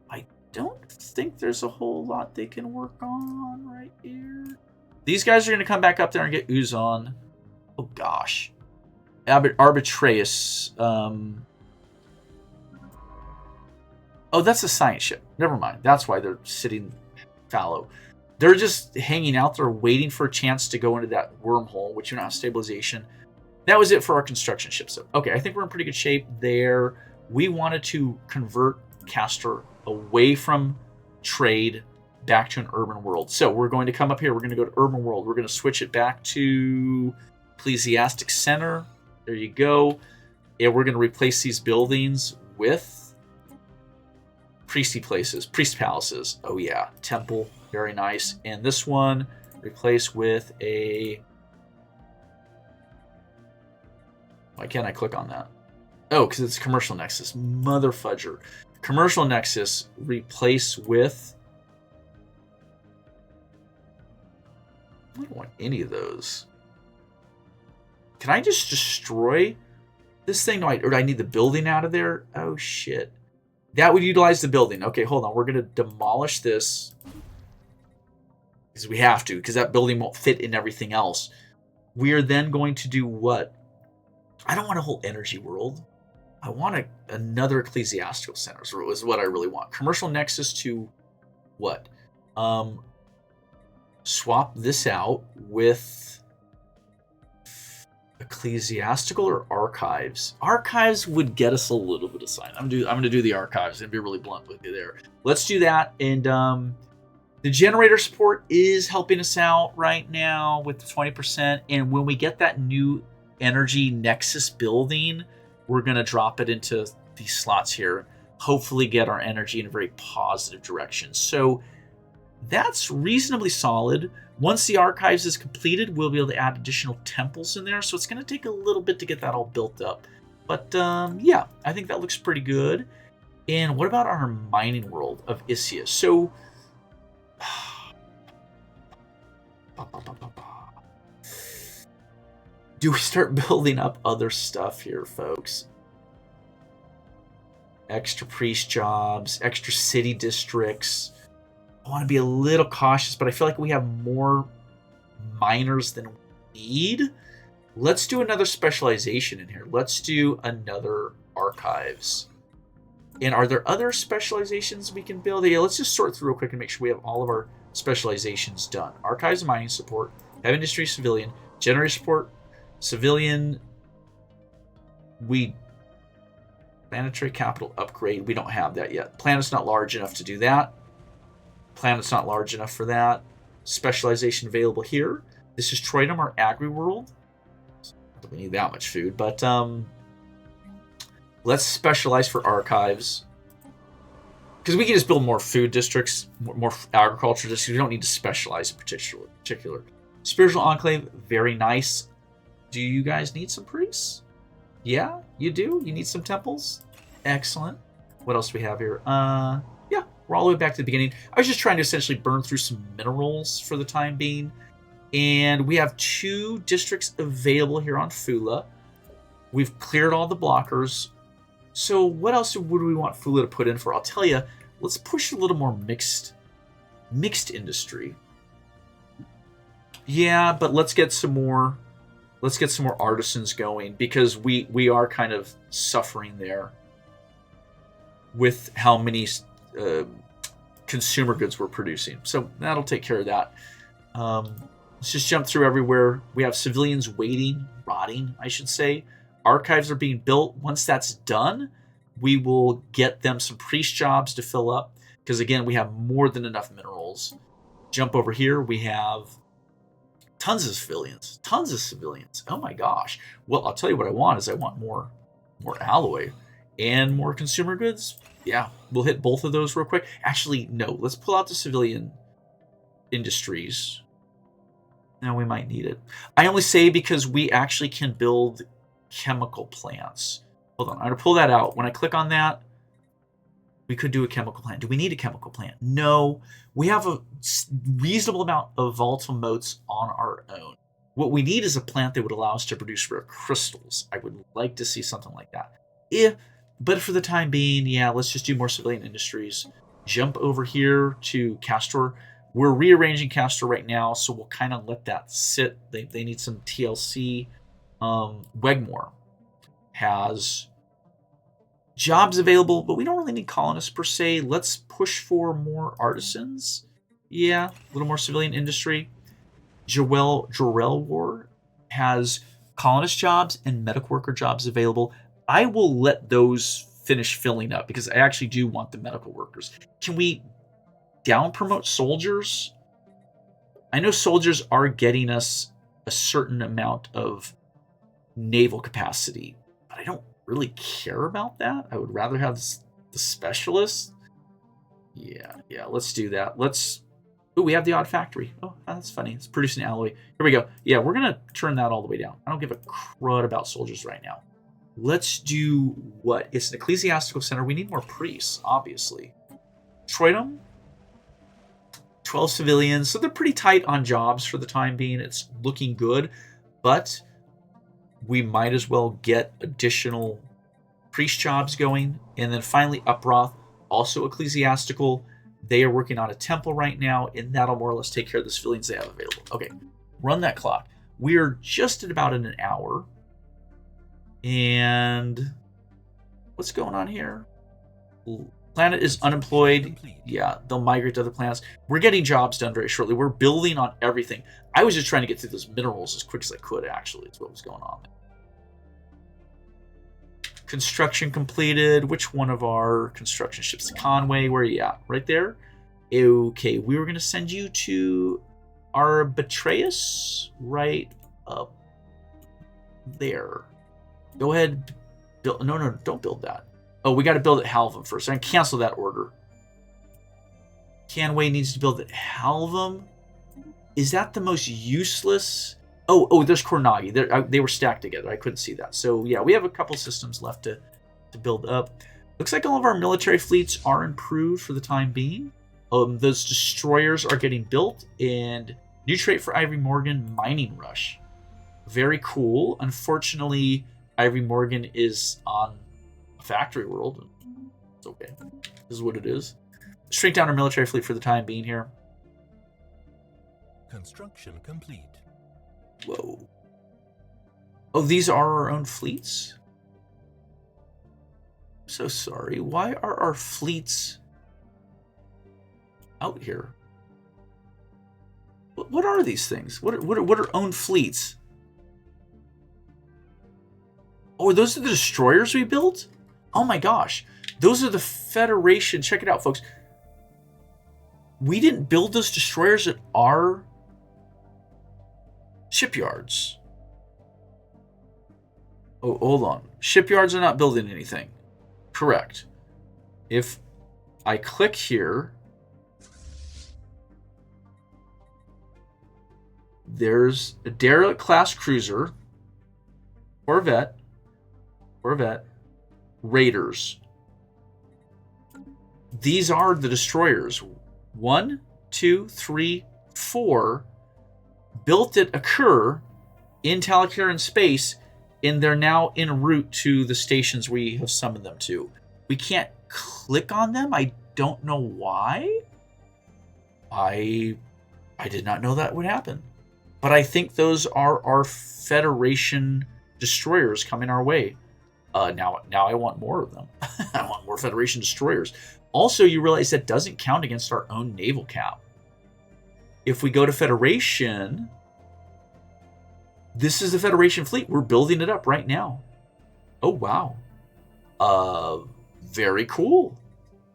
I don't think there's a whole lot they can work on right here. These guys are going to come back up there and get Uzon. Oh, gosh. Arbitraeus. Oh, that's a science ship. Never mind. That's why they're sitting fallow. They're just hanging out there waiting for a chance to go into that wormhole, which you don't have stabilization. That was it for our construction ships. So, okay, I think we're in pretty good shape there. We wanted to convert Castor away from trade back to an urban world. So we're going to come up here. We're going to go to urban world. We're going to switch it back to Ecclesiastic Center. There you go. And we're going to replace these buildings with priesty places, priest palaces. Oh yeah, temple, very nice. And this one replace with a... Why can't I click on that? Oh, because it's Commercial Nexus. Mother fudger. Commercial Nexus replace with... I don't want any of those. Can I just destroy this thing? No, or do I need the building out of there? Oh, shit. That would utilize the building. Okay, hold on. We're going to demolish this. Because we have to. Because that building won't fit in everything else. We are then going to do what? I don't want a whole energy world. I want another ecclesiastical center. Is what I really want. Commercial Nexus to what? Swap this out with ecclesiastical or archives. Archives would get us a little bit of sign. I'm gonna do the archives and be really blunt with you there. Let's do that. And the generator support is helping us out right now with the 20%. And when we get that new energy nexus building, we're gonna drop it into these slots here. Hopefully get our energy in a very positive direction. So that's reasonably solid. Once the archives is completed, we'll be able to add additional temples in there. So it's going to take a little bit to get that all built up. But yeah, I think that looks pretty good. And what about our mining world of Isius? So do we start building up other stuff here, folks? Extra priest jobs, extra city districts. I want to be a little cautious, but I feel like we have more miners than we need. Let's do another specialization in here. Let's do another archives. And are there other specializations we can build? Yeah, let's just sort through real quick and make sure we have all of our specializations done. Archives and mining support, heavy industry civilian, generator support, civilian. Planetary capital upgrade. We don't have that yet. Planet's not large enough to do that. Planet's not large enough for that. Specialization available here. This is Troydom, our agri world. Don't we need that much food, but Let's specialize for archives. Because we can just build more food districts, more agriculture districts. We don't need to specialize in particular. Spiritual Enclave, very nice. Do you guys need some priests? Yeah, you do? You need some temples? Excellent. What else do we have here? Yeah, we're all the way back to the beginning. I was just trying to essentially burn through some minerals for the time being. And we have 2 districts available here on Fula. We've cleared all the blockers. So what else would we want Fula to put in for? I'll tell you, let's push a little more mixed industry. Yeah, but let's get some more artisans going, because we are kind of suffering there with how many consumer goods we're producing. So that'll take care of that. Let's just jump through everywhere. We have civilians rotting, I should say. Archives are being built. Once that's done, we will get them some priest jobs to fill up, because again, we have more than enough minerals. Jump over here. We have tons of civilians. Oh my gosh. Well, I'll tell you what I want more alloy and more consumer goods. Yeah, we'll hit both of those real quick. Actually, no. Let's pull out the civilian industries. Now we might need it. I only say because we actually can build chemical plants. Hold on. I'm going to pull that out. When I click on that, we could do a chemical plant. Do we need a chemical plant? No. We have a reasonable amount of volatile motes on our own. What we need is a plant that would allow us to produce rare crystals. I would like to see something like that. But for the time being, yeah, let's just do more civilian industries. Jump over here to Castor. We're rearranging Castor right now, so we'll kind of let that sit. They need some TLC. Wegmore has jobs available, but we don't really need colonists per se. Let's push for more artisans. Yeah, a little more civilian industry. Jorel War has colonist jobs and medical worker jobs available. I will let those finish filling up, because I actually do want the medical workers. Can we down promote soldiers? I know soldiers are getting us a certain amount of naval capacity, but I don't really care about that. I would rather have the specialists. Yeah, let's do that. Oh, we have the odd factory. Oh, that's funny. It's producing alloy. Here we go. Yeah, we're going to turn that all the way down. I don't give a crud about soldiers right now. Let's do what? It's an ecclesiastical center. We need more priests, obviously. Troitum, 12 civilians. So they're pretty tight on jobs for the time being. It's looking good, but we might as well get additional priest jobs going. And then finally, Uproth, also ecclesiastical. They are working on a temple right now, and that'll more or less take care of the civilians they have available. Okay, run that clock. We are just at about an hour. And what's going on here? Planet is unemployed. Yeah, they'll migrate to other planets. We're getting jobs done very shortly. We're building on everything. I was just trying to get through those minerals as quick as I could, actually. Is what was going on. Construction completed. Which one of our construction ships? Conway, where are you at? Right there? Okay, we were going to send you to Arbitraeus right up there. Go ahead. Build. No, don't build that. Oh, we got to build at Halvam first. I can cancel that order. Canway needs to build at Halvam. Is that the most useless? Oh, there's Kornagi. They were stacked together. I couldn't see that. So, yeah, we have a couple systems left to build up. Looks like all of our military fleets are improved for the time being. Those destroyers are getting built. And new trait for Ivory Morgan, Mining Rush. Very cool. Unfortunately, Ivory Morgan is on a factory world. It's okay. This is what it is. Shrink down our military fleet for the time being here. Construction complete. Whoa. Oh, these are our own fleets? So sorry. Why are our fleets out here? What are these things? What are own fleets? Oh, those are the destroyers we built? Oh my gosh. Those are the Federation. Check it out, folks. We didn't build those destroyers at our shipyards. Oh, hold on. Shipyards are not building anything. Correct. If I click here, there's a derelict class cruiser, Corvette, Raiders. These are the destroyers. 1, 2, 3, 4 built at occur in Talakiran space, and they're now en route to the stations we have summoned them to. We can't click on them. I don't know why. I did not know that would happen. But I think those are our Federation destroyers coming our way. Now I want more of them. I want more Federation destroyers. Also, you realize that doesn't count against our own naval cap. If we go to Federation, this is the Federation fleet. We're building it up right now. Oh, wow. Very cool.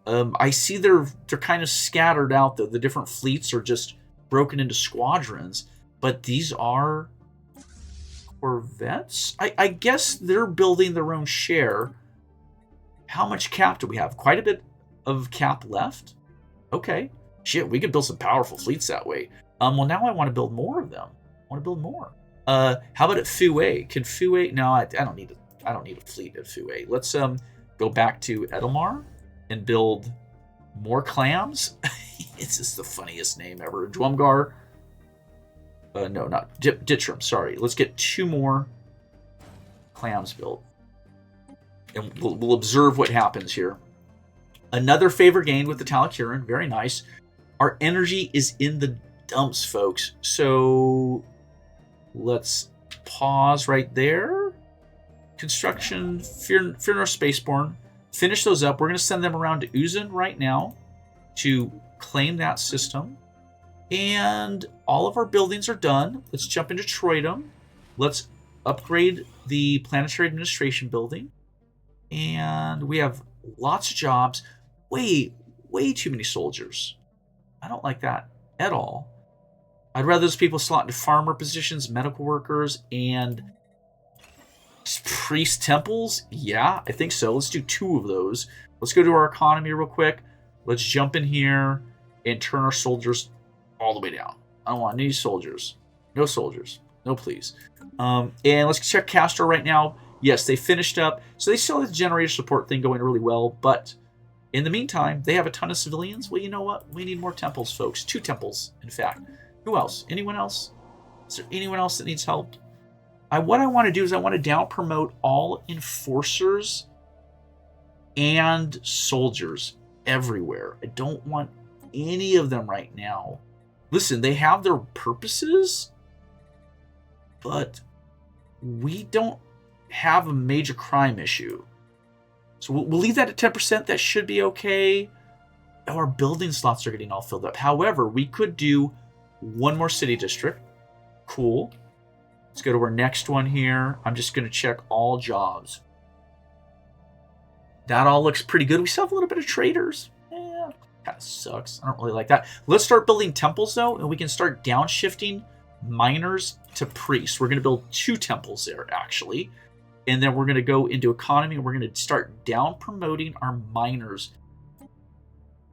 I see they're kind of scattered out. The different fleets are just broken into squadrons. But these are Corvettes? I guess they're building their own share. How much cap do we have? Quite a bit of cap left? Okay. Shit, we could build some powerful fleets that way. Well, now I want to build more of them. I want to build more. How about at Fue? Can Fue? No, I don't need a fleet at Fue. Let's go back to Edelmar and build more clams. It's just the funniest name ever. Dwumgar. No, not Ditchram. Sorry. Let's get 2 more clams built, and we'll observe what happens here. Another favor gained with the Talakiran. Very nice. Our energy is in the dumps, folks. So let's pause right there. Construction, Fear Nor Spaceborne. Finish those up. We're going to send them around to Uzun right now to claim that system. And all of our buildings are done. Let's jump into Troidum. Let's upgrade the Planetary Administration building. And we have lots of jobs. Way too many soldiers. I don't like that at all. I'd rather those people slot into farmer positions, medical workers, and priest temples. Yeah, I think so. Let's do 2 of those. Let's go to our economy real quick. Let's jump in here and turn our soldiers all the way down. I don't want any soldiers. No soldiers. No, please. And let's check Castro right now. Yes, they finished up. So they still have the generator support thing going really well, but in the meantime, they have a ton of civilians. Well, you know what? We need more temples, folks. 2 temples, in fact. Who else? Anyone else? Is there anyone else that needs help? What I want to do is I want to down promote all enforcers and soldiers everywhere. I don't want any of them right now. Listen, they have their purposes, but we don't have a major crime issue. So we'll leave that at 10%. That should be okay. Our building slots are getting all filled up. However, we could do 1 more city district. Cool. Let's go to our next one here. I'm just going to check all jobs. That all looks pretty good. We still have a little bit of traders. Kind of sucks. I don't really like that. Let's start building temples, though, and we can start downshifting miners to priests. We're going to build 2 temples there, actually. And then we're going to go into economy, and we're going to start down promoting our miners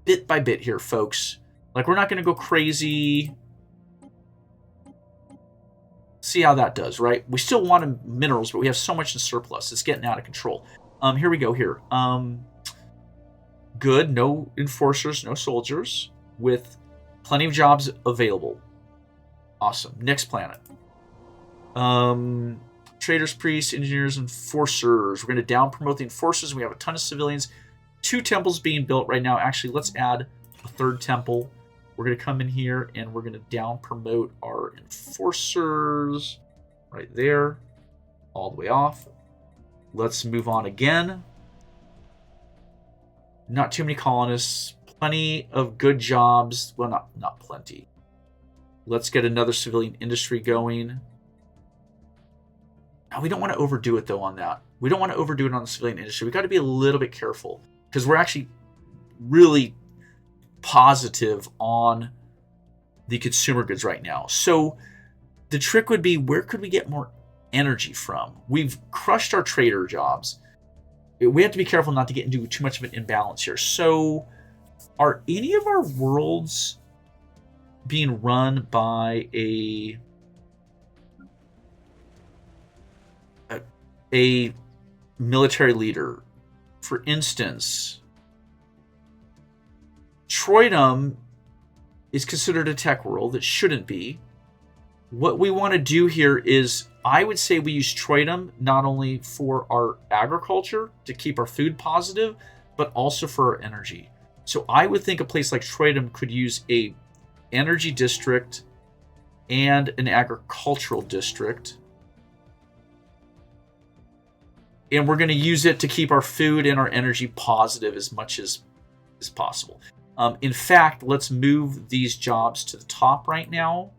bit by bit here, folks. Like, we're not going to go crazy. See how that does, right? We still want minerals, but we have so much in surplus. It's getting out of control. Here we go here. Good. No enforcers, no soldiers, with plenty of jobs available. Awesome. Next planet. Traders, priests, engineers, enforcers. We're going to down promote the enforcers. We have a ton of civilians. 2 temples being built right now. Actually, let's add a 3rd temple. We're going to come in here and we're going to down promote our enforcers right there, all the way off. Let's move on again. Not too many colonists. Plenty of good jobs. Well, not plenty. Let's get another civilian industry going. Now, we don't want to overdo it, though, on that. We don't want to overdo it on the civilian industry. We've got to be a little bit careful because we're actually really positive on the consumer goods right now. So the trick would be, where could we get more energy from? We've crushed our trader jobs. we have to be careful not to get into too much of an imbalance here. So, are any of our worlds being run by a military leader? For instance, Troidum is considered a tech world. It shouldn't be. What we want to do here is, I would say we use Troidum not only for our agriculture to keep our food positive, but also for our energy. So I would think a place like Troidum could use a energy district and an agricultural district. And we're going to use it to keep our food and our energy positive as much as possible. In fact, let's move these jobs to the top right now,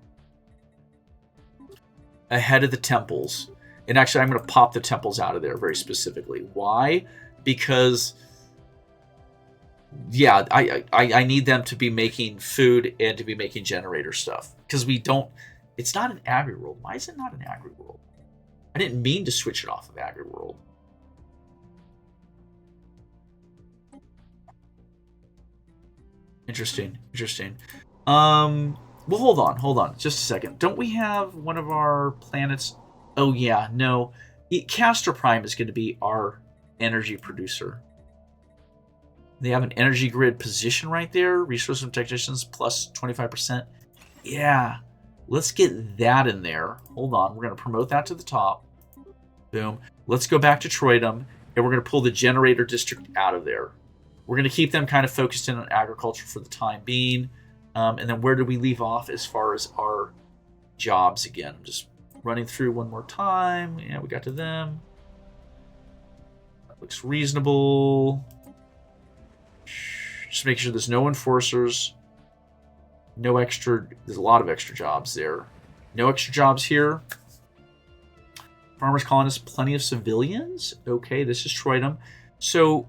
ahead of the temples. And actually, I'm going to pop the temples out of there very specifically. Why? Because, yeah, I need them to be making food and to be making generator stuff. Because we don't... It's not an agri-world. Why is it not an agri-world? I didn't mean to switch it off of agri-world. Interesting. Well, hold on. Just a second. Don't we have one of our planets? Oh, yeah, no. Castor Prime is going to be our energy producer. They have an energy grid position right there. Resource from technicians plus 25%. Yeah, let's get that in there. Hold on. We're going to promote that to the top. Boom. Let's go back to Troidum, and we're going to pull the generator district out of there. We're going to keep them kind of focused in on agriculture for the time being. And then where did we leave off as far as our jobs again? I'm just running through one more time. Yeah, we got to them. That looks reasonable. Just making sure there's no enforcers. No extra... There's a lot of extra jobs there. No extra jobs here. Farmers colonists, plenty of civilians. Okay, this is Troidum. So...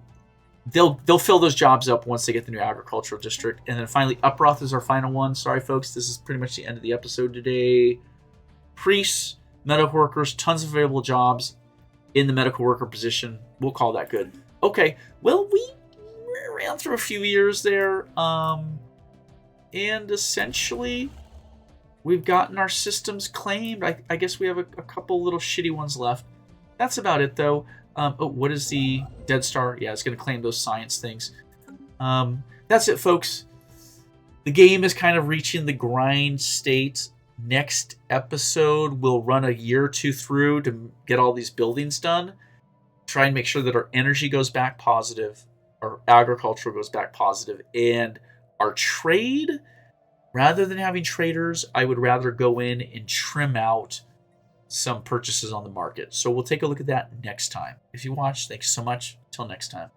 They'll fill those jobs up once they get the new agricultural district. And then finally, Uproth is our final one. Sorry, folks. This is pretty much the end of the episode today. Priests, medical workers, tons of available jobs in the medical worker position. We'll call that good. Okay. Well, we ran through a few years there. And essentially, we've gotten our systems claimed. I guess we have a couple little shitty ones left. That's about it, though. Oh, what is the Dead Star? Yeah, it's going to claim those science things. That's it, folks. The game is kind of reaching the grind state. Next episode, we'll run a year or two through to get all these buildings done. Try and make sure that our energy goes back positive, our agriculture goes back positive, and our trade, rather than having traders, I would rather go in and trim out some purchases on the market. So we'll take a look at that next time. If you watched, thanks so much. Till next time.